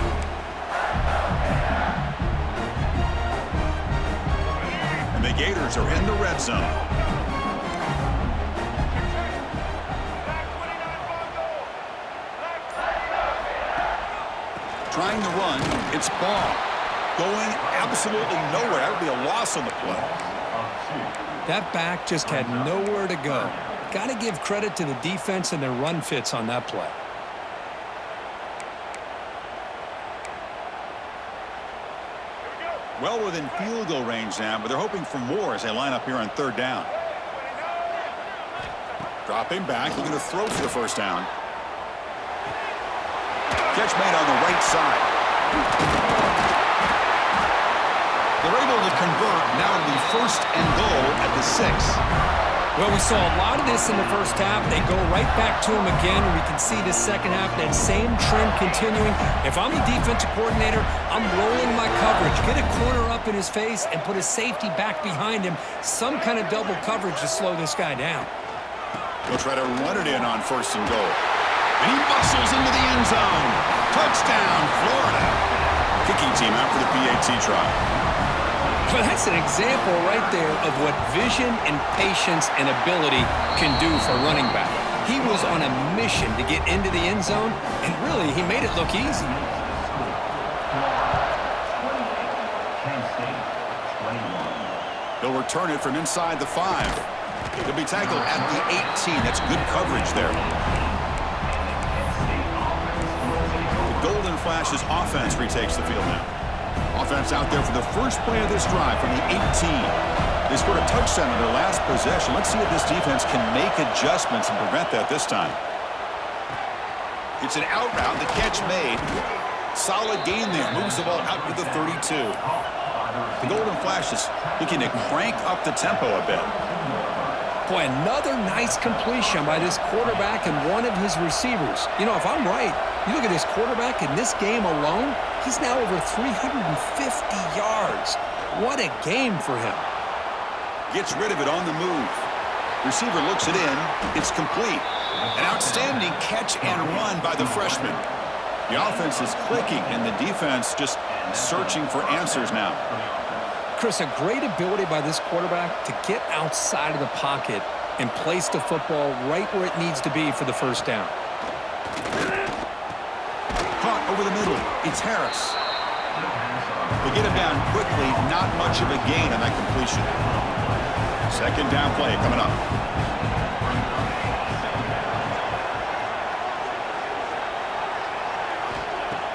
And the Gators are in the red zone. Trying to run, it's Ball. Going absolutely nowhere. That would be a loss on the play. That back just had nowhere to go. Got to give credit to the defense and their run fits on that play. Well within field goal range now, but they're hoping for more as they line up here on third down. Dropping back, looking to throw for the first down. Catch made on the right side. They're able to convert. Now it'll be first and goal at the 6. Well, we saw a lot of this in the first half. They go right back to him again, and we can see the second half, that same trend continuing. If I'm a defensive coordinator, I'm rolling my coverage. Get a corner up in his face and put a safety back behind him. Some kind of double coverage to slow this guy down. They'll try to run it in on first and goal. And he muscles into the end zone. Touchdown, Florida. Kicking team out for the PAT try. Well, that's an example right there of what vision and patience and ability can do for a running back. He was on a mission to get into the end zone, and really, he made it look easy. They'll return it from inside the 5. He'll be tackled at the 18. That's good coverage there. Golden Flash's offense retakes the field now. Offense out there for the first play of this drive from the 18. They scored a touchdown in their last possession. Let's see if this defense can make adjustments and prevent that this time. It's an out route. The catch made. Solid gain there. Moves the ball out to the 32. The Golden Flash is looking to crank up the tempo a bit. Boy, another nice completion by this quarterback and one of his receivers. You know, if I'm right, you look at this quarterback in this game alone, he's now over 350 yards. What a game for him. Gets rid of it on the move. Receiver looks it in. It's complete. An outstanding catch and run by the freshman. The offense is clicking, and the defense just searching for answers now. Chris, a great ability by this quarterback to get outside of the pocket and place the football right where it needs to be for the first down. Caught over the middle. It's Harris. They get him down quickly. Not much of a gain on that completion. Second down play coming up.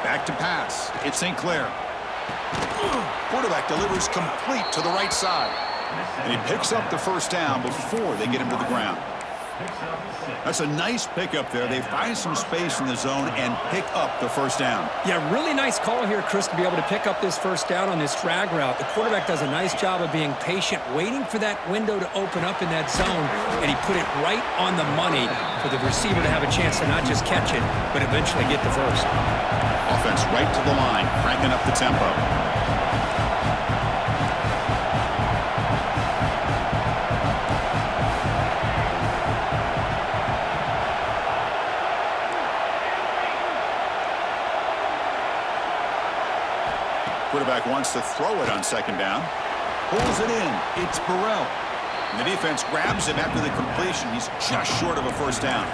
Back to pass. It's St. Clair. Quarterback delivers complete to the right side. And he picks up the first down before they get him to the ground. That's a nice pickup there. They find some space in the zone and pick up the first down. Yeah, really nice call here, Chris, to be able to pick up this first down on this drag route. The quarterback does a nice job of being patient, waiting for that window to open up in that zone, and he put it right on the money for the receiver to have a chance to not just catch it, but eventually get the first. Offense right to the line, cranking up the tempo. Quarterback wants to throw it on second down. Pulls it in. It's Burrell. And the defense grabs him after the completion. He's just short of a first down.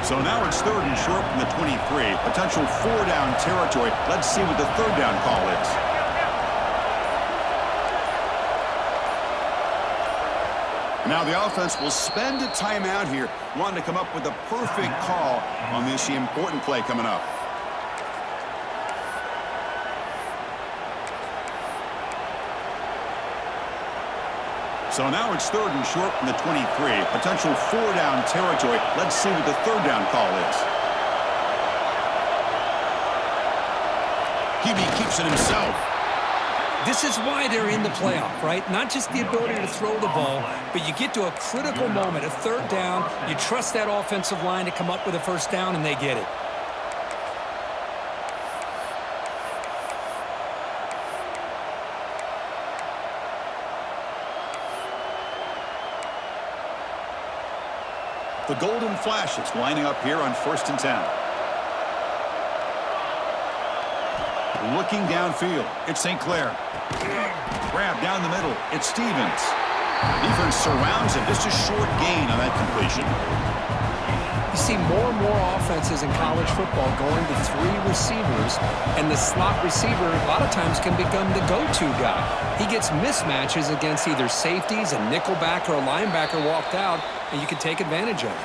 So now it's third and short from the 23. Potential four-down territory. Let's see what the third down call is. Now the offense will spend a timeout here, wanting to come up with a perfect call on this important play coming up. So now it's third and short from the 23. Potential four-down territory. Let's see what the third down call is. QB keeps it himself. This is why they're in the playoff, right? Not just the ability to throw the ball, but you get to a critical moment, a third down. You trust that offensive line to come up with a first down, and they get it. The Golden Flashes lining up here on 1st and 10. Looking downfield, it's St. Clair. Grab down the middle, it's Stevens. Defense surrounds him. Just a short gain on that completion. You see more and more offenses in college football going to 3 receivers, and the slot receiver a lot of times can become the go-to guy. He gets mismatches against either safeties, a nickelback, or a linebacker walked out, and you can take advantage of it.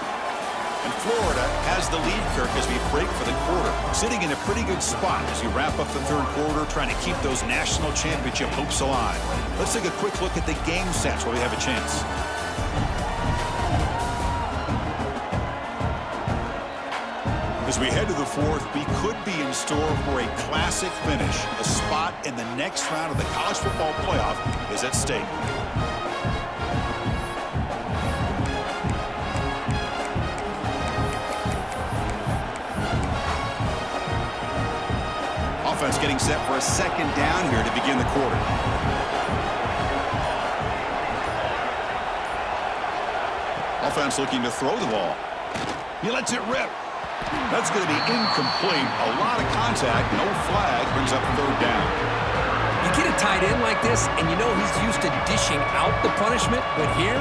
And Florida has the lead, Kirk, as we break for the quarter. Sitting in a pretty good spot as we wrap up the 3rd quarter, trying to keep those national championship hopes alive. Let's take a quick look at the game sets where we have a chance. As we head to the 4th, we could be in store for a classic finish. A spot in the next round of the college football playoff is at stake. Offense getting set for a 2nd down here to begin the quarter. Offense looking to throw the ball. He lets it rip. That's going to be incomplete. A lot of contact. No flag. Brings up 3rd down. You get a tight end like this, and you know he's used to dishing out the punishment, but here,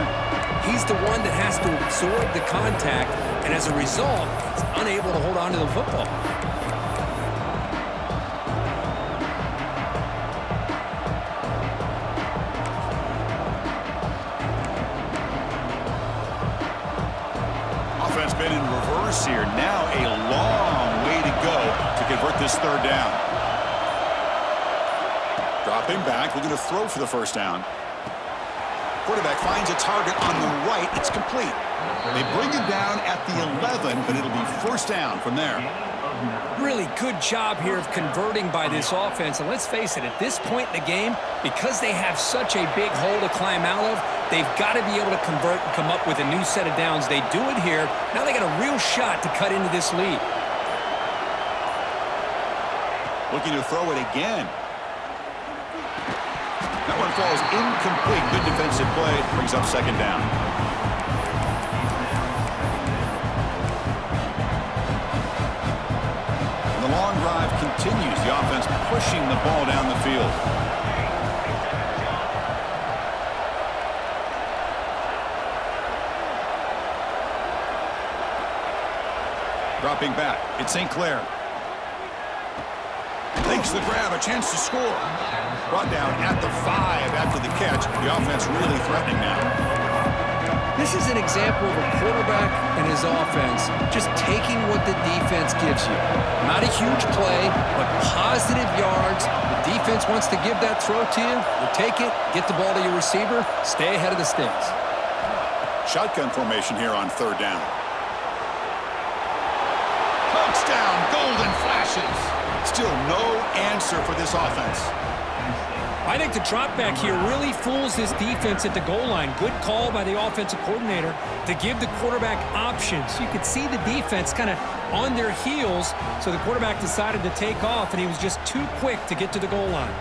he's the one that has to absorb the contact, and as a result, he's unable to hold on to the football. Offense been in reverse here. Now a long way to go to convert this 3rd down. Dropping back, looking to throw for the 1st down. Quarterback finds a target on the right. It's complete. They bring him down at the 11, but it'll be 1st down from there. Really good job here of converting by this offense. And let's face it, at this point in the game, because they have such a big hole to climb out of, they've got to be able to convert and come up with a new set of downs. They do it here. Now they got a real shot to cut into this lead. Looking to throw it again. That one falls incomplete. Good defensive play. Brings up 2nd down. And the long drive continues. The offense pushing the ball down the field. Dropping back. It's St. Clair. Takes the grab. A chance to score. Brought down at the 5 after the catch. The offense really threatening now. This is an example of a quarterback and his offense just taking what the defense gives you. Not a huge play, but positive yards. The defense wants to give that throw to you. You take it, get the ball to your receiver, stay ahead of the sticks. Shotgun formation here on 3rd down. Touchdown, Golden Flashes. Still no answer for this offense. I think the drop back here really fools this defense at the goal line. Good call by the offensive coordinator to give the quarterback options. You could see the defense kind of on their heels, so the quarterback decided to take off, and he was just too quick to get to the goal line.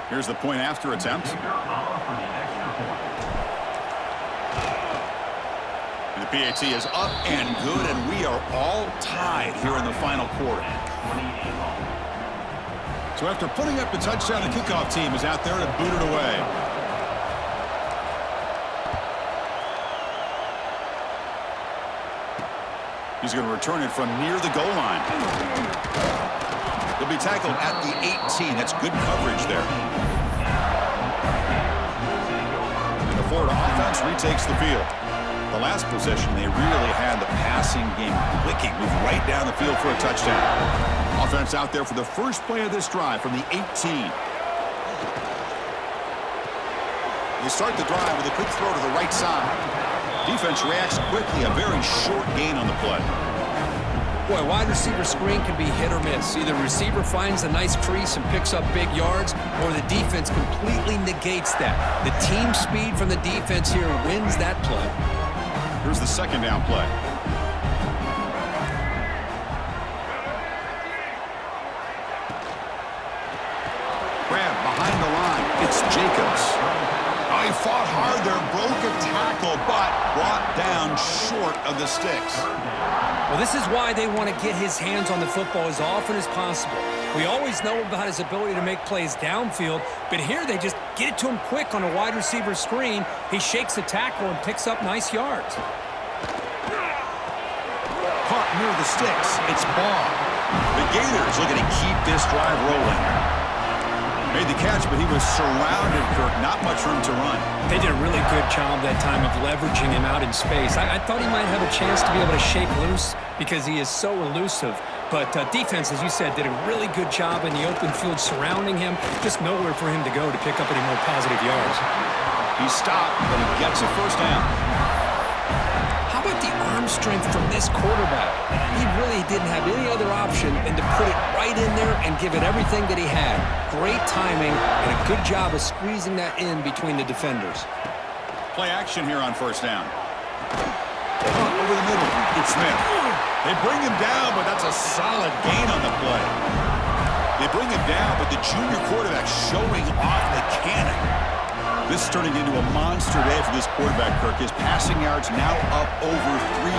Here's the point after attempt. And the PAT is up and good, and we are all tied here in the final quarter. So after putting up the touchdown, the kickoff team is out there to boot it away. He's going to return it from near the goal line. He'll be tackled at the 18. That's good coverage there. And the Florida offense retakes the field. The last possession, they really had the passing game clicking. Moved right down the field for a touchdown. Offense out there for the first play of this drive from the 18. They start the drive with a quick throw to the right side. Defense reacts quickly. A very short gain on the play. Boy, wide receiver screen can be hit or miss. Either the receiver finds a nice crease and picks up big yards, or the defense completely negates that. The team speed from the defense here wins that play. Here's the 2nd down play. behind the line. It's Jacobs. Oh, he fought hard there, broke a tackle, but brought down short of the sticks. Well, this is why they want to get his hands on the football as often as possible. We always know about his ability to make plays downfield, but here they just get it to him quick on a wide receiver screen. He shakes the tackle and picks up nice yards. Caught near the sticks. It's Ball. The Gators looking to keep this drive rolling. Made the catch, but he was surrounded, Kirk. Not much room to run. They did a really good job that time of leveraging him out in space. I thought he might have a chance to be able to shake loose because he is so elusive. But defense, as you said, did a really good job in the open field surrounding him. Just nowhere for him to go to pick up any more positive yards. He stopped, but he gets a first down. How about the arm strength from this quarterback? He really didn't have any other option than to put it right in there and give it everything that he had. Great timing and a good job of squeezing that in between the defenders. Play action here on first down. Over the middle, it's Smith. They bring him down, but that's a solid gain on the play. They bring him down, but the junior quarterback showing off the cannon. This is turning into a monster day for this quarterback, Kirk. His passing yards now up over 350.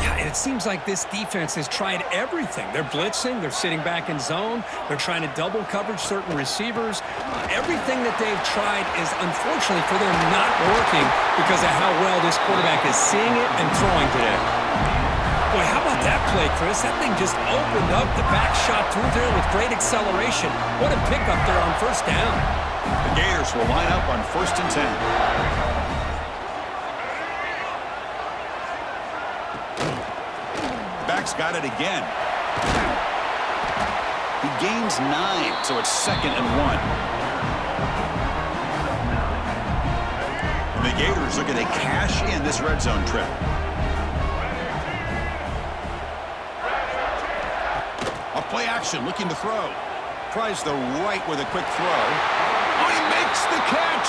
Yeah, and it seems like this defense has tried everything. They're blitzing. They're sitting back in zone. They're trying to double coverage certain receivers. Everything that they've tried is, unfortunately for them, not working because of how well this quarterback is seeing it and throwing today. Boy, how about that play, Chris? That thing just opened up. The back shot through there with great acceleration. What a pickup there on first down. The Gators will line up on 1st and 10. Back's got it again. He gains 9, so it's 2nd and 1. And the Gators looking to cash in this red zone trip. A play action, looking to throw. Tries the right with a quick throw. Oh, he makes the catch!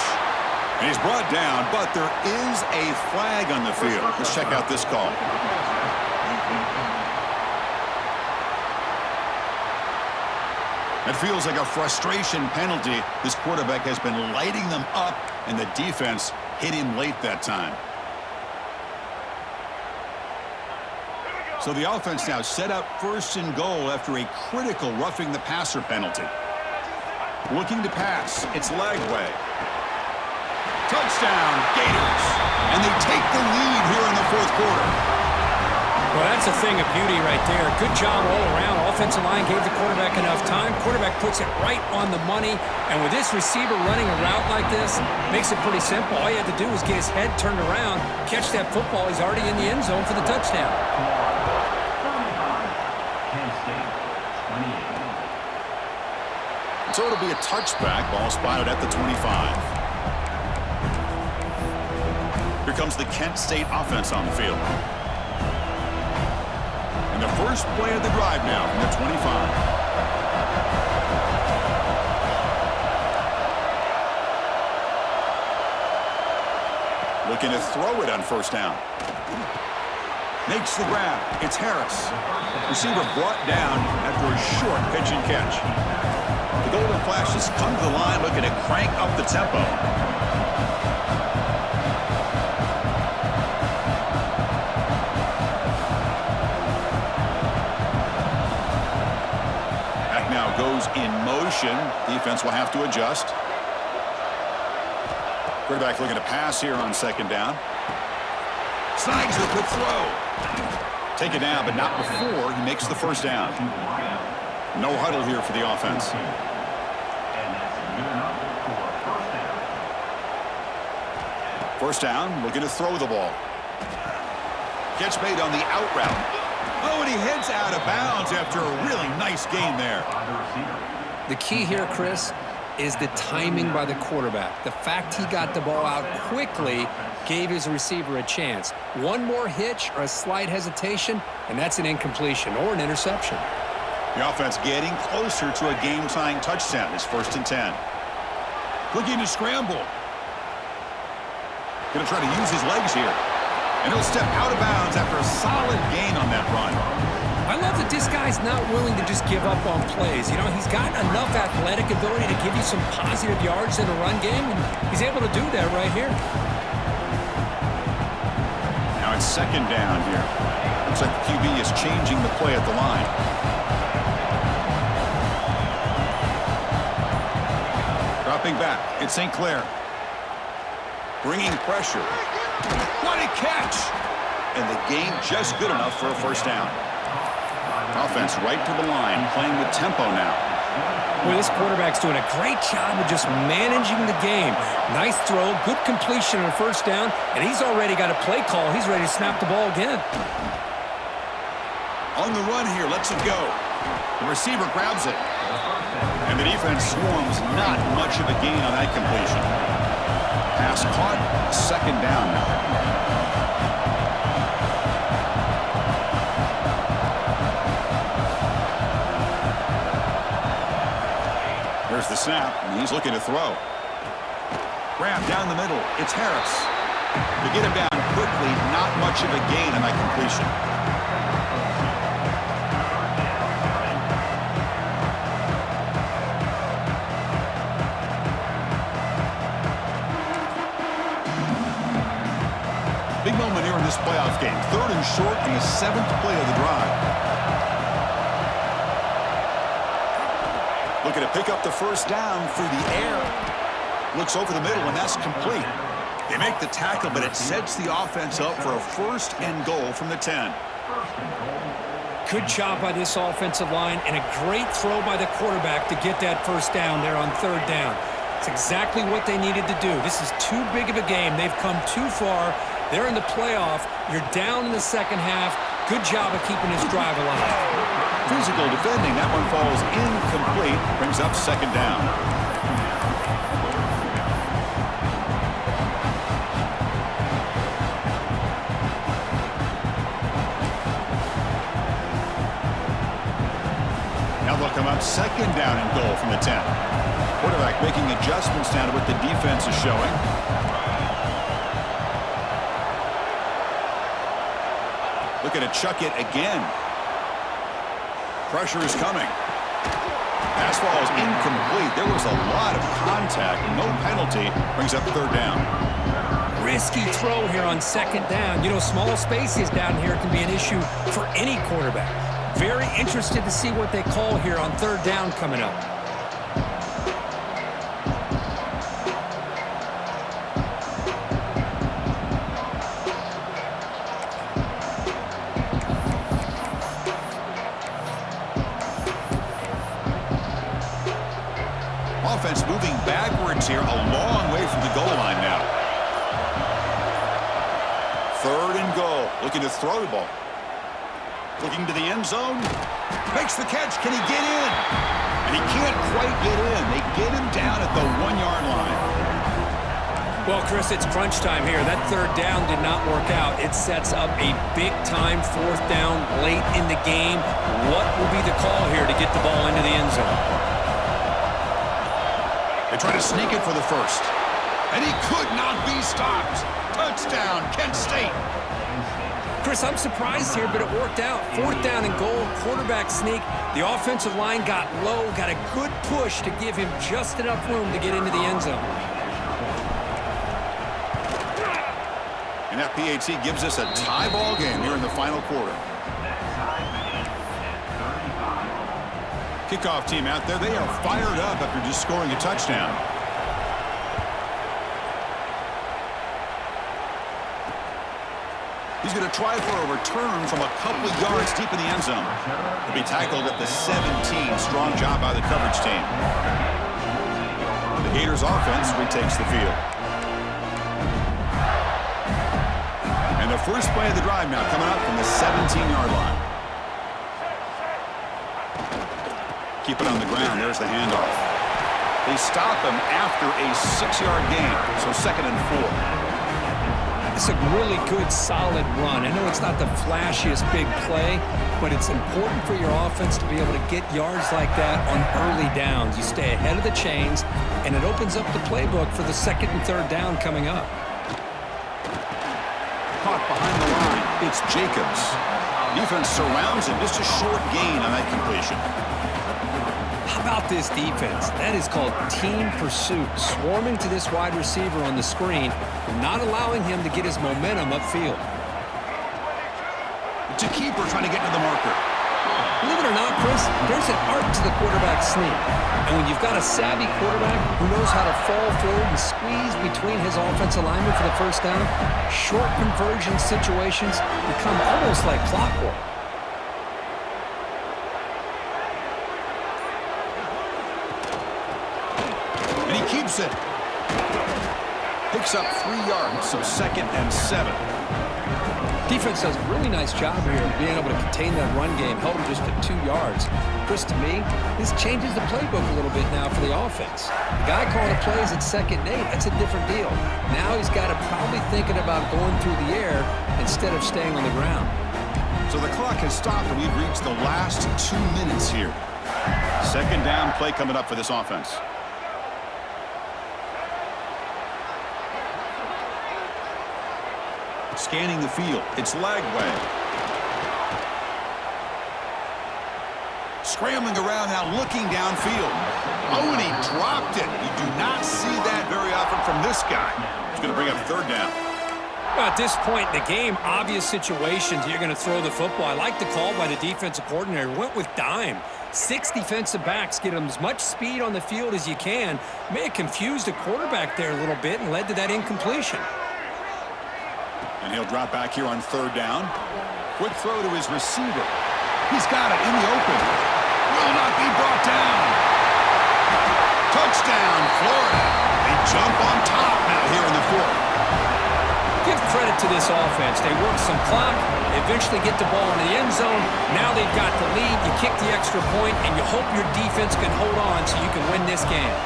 And he's brought down, but there is a flag on the field. Let's check out this call. It feels like a frustration penalty. This quarterback has been lighting them up, and the defense hit him late that time. So the offense now set up 1st and goal after a critical roughing the passer penalty. Looking to pass. It's Lagway. Touchdown, Gators. And they take the lead here in the 4th quarter. Well, that's a thing of beauty right there. Good job all around. Offensive line gave the quarterback enough time. Quarterback puts it right on the money. And with this receiver running a route like this, makes it pretty simple. All you had to do was get his head turned around, catch that football. He's already in the end zone for the touchdown. So it'll be a touchback. Ball spotted at the 25. Here comes the Kent State offense on the field. And the first play of the drive now from the 25. Looking to throw it on first down. Makes the grab. It's Harris. Receiver brought down after a short pitch and catch. The Golden Flashes come to the line looking to crank up the tempo. Back now goes in motion. Defense will have to adjust. Quarterback looking to pass here on 2nd down. Snags the quick throw. Take it down, but not before he makes the first down. No huddle here for the offense. First down, looking to throw the ball. Catch made on the out route. Oh, and he heads out of bounds after a really nice gain there. The key here, Chris, is the timing by the quarterback. The fact he got the ball out quickly gave his receiver a chance. One more hitch or a slight hesitation, and that's an incompletion or an interception. The offense getting closer to a game-tying touchdown. It's 1st and 10. Looking to scramble. Going to try to use his legs here. And he'll step out of bounds after a solid gain on that run. I love that this guy's not willing to just give up on plays. You know, he's got enough athletic ability to give you some positive yards in a run game, and he's able to do that right here. Now it's second down here. Looks like the QB is changing the play at the line. Dropping back, it's St. Clair. Bringing pressure. What a catch! And the game just good enough for a first down. Offense right to the line, playing with tempo now. Well, this quarterback's doing a great job of just managing the game. Nice throw, good completion on a first down, and he's already got a play call. He's ready to snap the ball again. On the run here, lets it go. The receiver grabs it. And the defense swarms, not much of a gain on that completion. Pass caught, second down now. There's the snap, and he's looking to throw. Grab down the middle, it's Harris. To get him down quickly, not much of a gain on that completion. Big moment here in this playoff game. 3rd and short in the 7th play of the drive. Looking to pick up the first down through the air. Looks over the middle, and that's complete. They make the tackle, but it sets the offense up for a 1st and goal from the 10. Good job by this offensive line, and a great throw by the quarterback to get that first down there on 3rd down. It's exactly what they needed to do. This is too big of a game. They've come too far. They're in the playoff. You're down in the second half. Good job of keeping this drive alive. Physical defending. That one falls incomplete. Brings up second down. Now they'll come up second down and goal from the 10. Quarterback making adjustments now to what the defense is showing. Looking to chuck it again. Pressure is coming. Pass ball is incomplete. There was a lot of contact. No penalty. Brings up 3rd down. Risky throw here on 2nd down. You know, small spaces down here can be an issue for any quarterback. Very interested to see what they call here on 3rd down coming up. Offense moving backwards here, a long way from the goal line now. 3rd and goal, looking to throw the ball. Looking to the end zone, makes the catch, can he get in? And he can't quite get in. They get him down at the 1-yard line. Well, Chris, it's crunch time here. That 3rd down did not work out. It sets up a big-time 4th down late in the game. What will be the call here to get the ball into the end zone? They try to sneak it for the first. And he could not be stopped. Touchdown, Kent State. Chris, I'm surprised here, but it worked out. 4th down and goal, quarterback sneak. The offensive line got low, got a good push to give him just enough room to get into the end zone. And that PAT gives us a tie ball game here in the final quarter. Kickoff team out there, they are fired up after just scoring a touchdown. He's going to try for a return from a couple of yards deep in the end zone. He'll be tackled at the 17. Strong job by the coverage team. The Gators offense retakes the field. And the first play of the drive now coming up from the 17-yard line. Keep it on the ground. There's the handoff. They stop him after a 6-yard gain, so 2nd and 4. It's a really good, solid run. I know it's not the flashiest big play, but it's important for your offense to be able to get yards like that on early downs. You stay ahead of the chains, and it opens up the playbook for the 2nd and 3rd down coming up. Caught behind the line. It's Jacobs. Defense surrounds him. Just a short gain on that completion. How about this defense? That is called team pursuit. Swarming to this wide receiver on the screen, not allowing him to get his momentum upfield. It's a keeper trying to get to the marker. Believe it or not, Chris, there's an art to the quarterback sneak. And when you've got a savvy quarterback who knows how to fall forward and squeeze between his offensive linemen for the first down, short conversion situations become almost like clockwork. And he keeps it. Picks up 3 yards, so 2nd and 7. Defense does a really nice job here of being able to contain that run game, held him just to 2 yards. Chris, to me, this changes the playbook a little bit now for the offense. The guy calling the plays at 2nd and 8, that's a different deal. Now he's got to probably thinking about going through the air instead of staying on the ground. So the clock has stopped, and we've reached the last 2 minutes here. 2nd down play coming up for this offense. Scanning the field. It's Lagway. Scrambling around now, looking downfield. Oh, and he dropped it. You do not see that very often from this guy. He's going to bring up 3rd down. Well, at this point in the game, obvious situations, you're going to throw the football. I like the call by the defensive coordinator. Went with dime. 6 defensive backs, get them as much speed on the field as you can. May have confused the quarterback there a little bit and led to that incompletion. And he'll drop back here on 3rd down. Quick throw to his receiver. He's got it in the open. Will not be brought down. Touchdown, Florida. They jump on top now here in the 4th. Give credit to this offense. They work some clock, they eventually get the ball in the end zone. Now they've got the lead. You kick the extra point, and you hope your defense can hold on so you can win this game.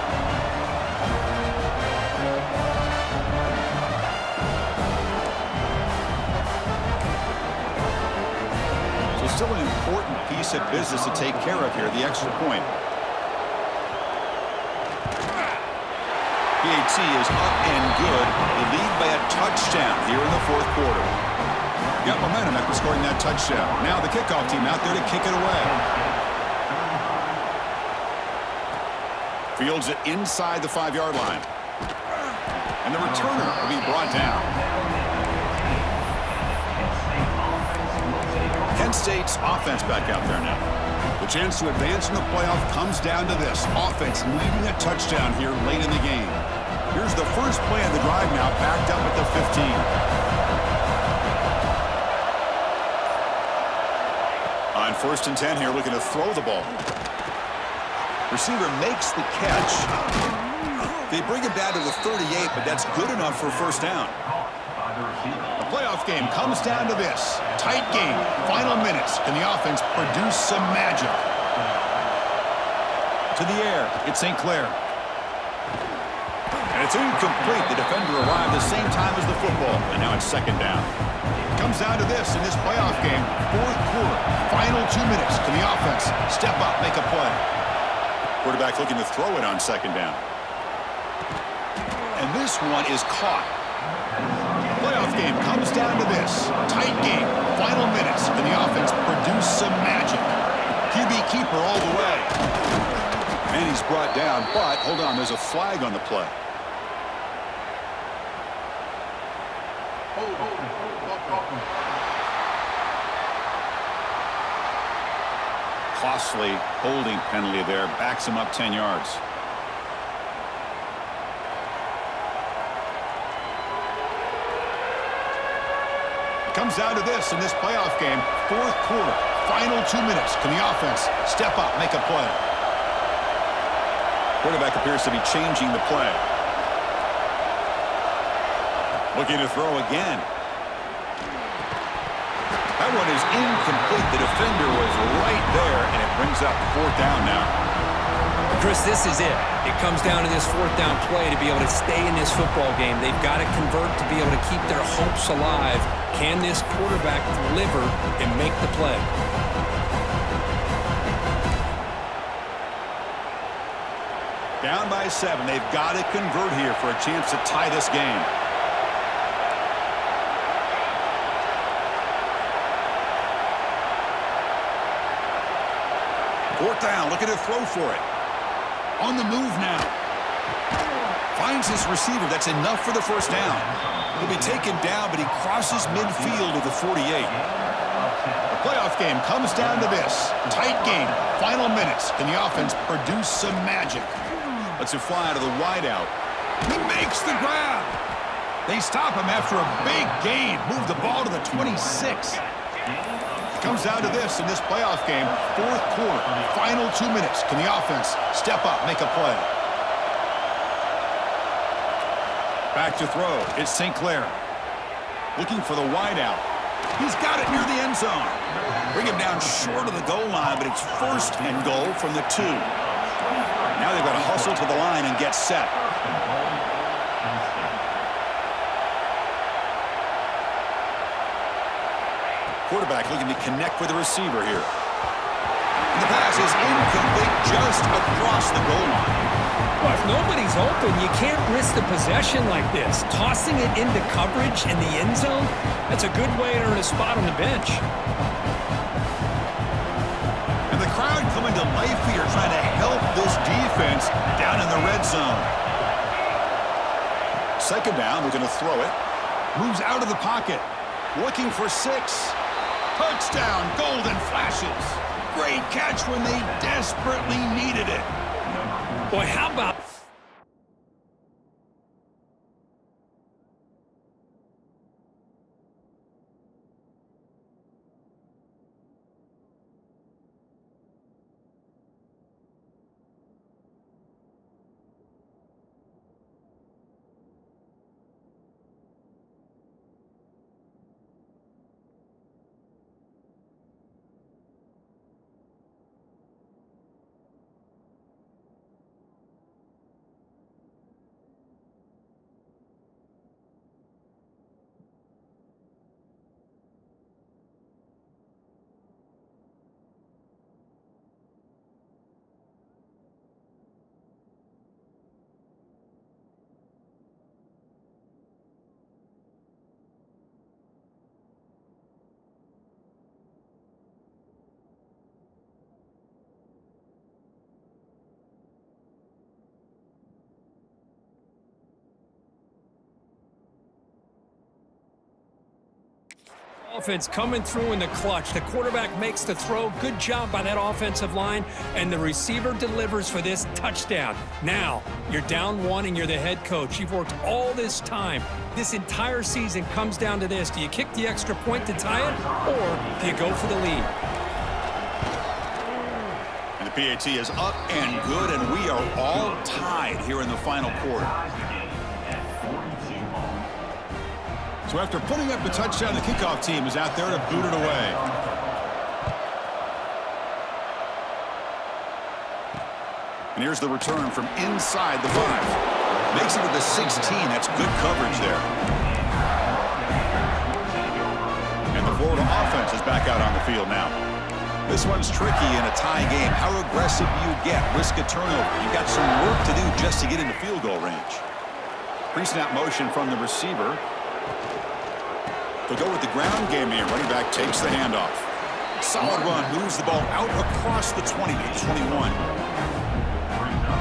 Still an important piece of business to take care of here, the extra point. PAT is up and good. They lead by a touchdown here in the 4th quarter. Got momentum after scoring that touchdown. Now the kickoff team out there to kick it away. Fields it inside the 5-yard line. And the returner will be brought down. Kent State's offense back out there now. The chance to advance in the playoff comes down to this. Offense needing a touchdown here late in the game. Here's the first play of the drive now, backed up at the 15. On 1st and 10 here, looking to throw the ball. Receiver makes the catch. They bring him down to the 38, but that's good enough for a 1st down. The playoff game comes down to this. Tight game, final minutes. Can the offense produce some magic? To the air, it's St. Clair. And it's incomplete. The defender arrived the same time as the football, and now it's 2nd down. It comes down to this in this playoff game. 4th quarter, final 2 minutes. Can the offense step up, make a play? Quarterback looking to throw it on 2nd down. And this one is caught. Playoff game comes down to this. Tight game, final minutes. Can the offense produce some magic? QB keeper all the way. And he's brought down, but hold on, there's a flag on the play. Costly holding penalty there, backs him up 10 yards. Comes down to this in this playoff game. 4th quarter, final 2 minutes. Can the offense step up, make a play? Quarterback appears to be changing the play. Looking to throw again. That one is incomplete. The defender was right there, and it brings up 4th down now. Chris, this is it. It comes down to this 4th down play to be able to stay in this football game. They've got to convert to be able to keep their hopes alive. Can this quarterback deliver and make the play? Down by 7. They've got to convert here for a chance to tie this game. Fourth down, looking to throw for it. On the move now. Finds his receiver. That's enough for the first down. He'll be taken down, but he crosses midfield of the 48. The playoff game comes down to this. Tight game. Final minutes. Can the offense produce some magic? Let's it fly out of the wideout. He makes the grab. They stop him after a big gain. Move the ball to the 26. It comes down to this in this playoff game. Fourth quarter. Final 2 minutes. Can the offense step up, make a play? Back to throw. It's St. Clair. Looking for the wideout. He's got it near the end zone. Bring him down short of the goal line, but it's first and goal from the 2. Now they've got to hustle to the line and get set. Quarterback looking to connect with the receiver here. And the pass is incomplete just across the goal line. Well, if nobody's open, you can't risk the possession like this. Tossing it into coverage in the end zone, that's a good way to earn a spot on the bench. And the crowd coming to life here trying to help this defense down in the red zone. Second down, we're going to throw it. Moves out of the pocket. Looking for 6. Touchdown, Golden Flashes. Great catch when they desperately needed it. Boy, how about... Offense coming through in the clutch. The quarterback makes the throw. Good job by that offensive line. And the receiver delivers for this touchdown. Now, you're down 1 and you're the head coach. You've worked all this time. This entire season comes down to this. Do you kick the extra point to tie it, or do you go for the lead? And the PAT is up and good, and we are all tied here in the final quarter. So after putting up the touchdown, the kickoff team is out there to boot it away. And here's the return from inside the 5. Makes it to the 16. That's good coverage there. And the Florida offense is back out on the field now. This one's tricky in a tie game. How aggressive do you get? Risk a turnover. You've got some work to do just to get into field goal range. Pre-snap motion from the receiver. They'll go with the ground game here. Running back takes the handoff. Solid run. Moves the ball out across the 20 to the 21.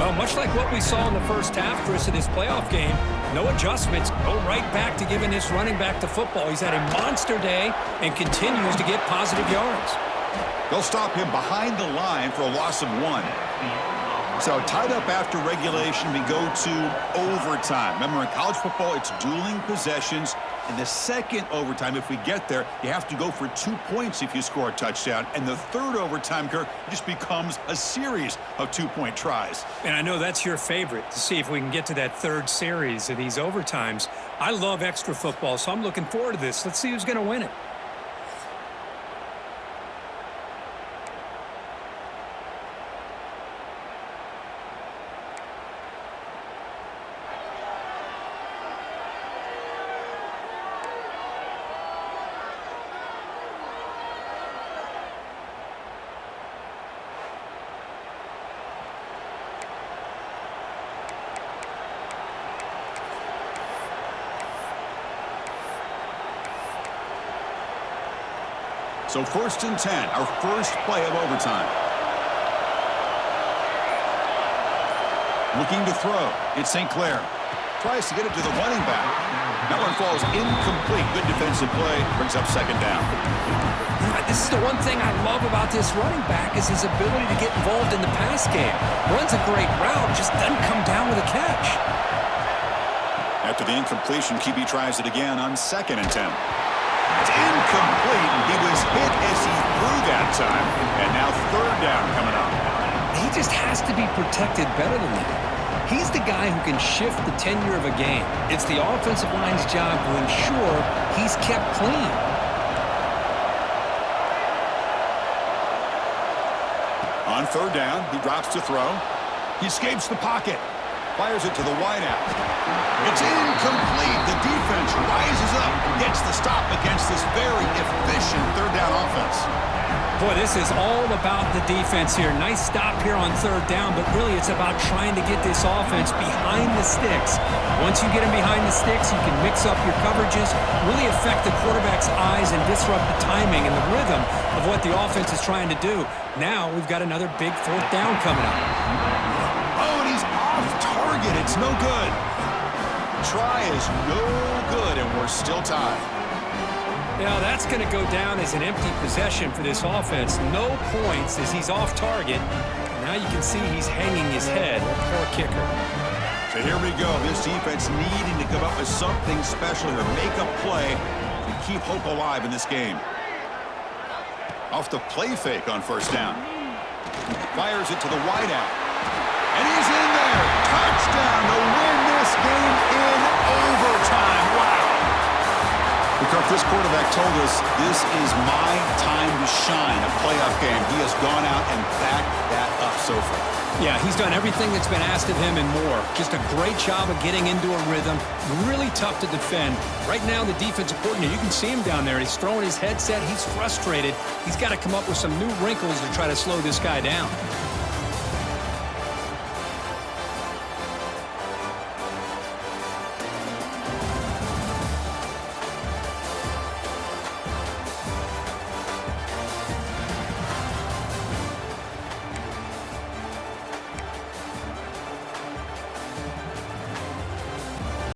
Well, much like what we saw in the first half, Chris, of this playoff game, no adjustments. Go right back to giving this running back the football. He's had a monster day and continues to get positive yards. They'll stop him behind the line for a loss of 1. So tied up after regulation, we go to overtime. Remember, in college football, it's dueling possessions. In the second overtime, if we get there, you have to go for 2 points if you score a touchdown. And the third overtime, Kirk, just becomes a series of 2-point tries. And I know that's your favorite, to see if we can get to that third series of these overtimes. I love extra football, so I'm looking forward to this. Let's see who's going to win it. So 1st and 10, our first play of overtime. Looking to throw. It's St. Clair. Tries to get it to the running back. That one falls incomplete. Good defensive play. Brings up second down. This is the one thing I love about this running back is his ability to get involved in the pass game. Runs a great route, just doesn't come down with a catch. After the incompletion, QB tries it again on 2nd and 10. It's incomplete, and he was hit as he threw that time. And now 3rd down coming up. He just has to be protected better than that. He's the guy who can shift the tenure of a game. It's the offensive line's job to ensure he's kept clean. On 3rd down, he drops to throw. He escapes the pocket. Fires it to the wideout. It's incomplete. The defense rises up, gets the stop against this very efficient 3rd down offense. Boy, this is all about the defense here. Nice stop here on 3rd down, but really it's about trying to get this offense behind the sticks. Once you get them behind the sticks, you can mix up your coverages, really affect the quarterback's eyes and disrupt the timing and the rhythm of what the offense is trying to do. Now we've got another big 4th down coming up. Oh, and he's off target. It's no good. Try is no good, and we're still tied. Now that's going to go down as an empty possession for this offense. No points as he's off target. Now you can see he's hanging his head. Poor kicker. So here we go. This defense needing to come up with something special here. Make a play and keep hope alive in this game. Off the play fake on 1st down. Fires it to the wideout. And he's in there. Touchdown to win this game in overtime. Wow. Kirk, this quarterback told us this is my time to shine, a playoff game. He has gone out and backed that up so far. Yeah, he's done everything that's been asked of him and more. Just a great job of getting into a rhythm. Really tough to defend. Right now, the defensive coordinator, you can see him down there. He's throwing his headset. He's frustrated. He's got to come up with some new wrinkles to try to slow this guy down.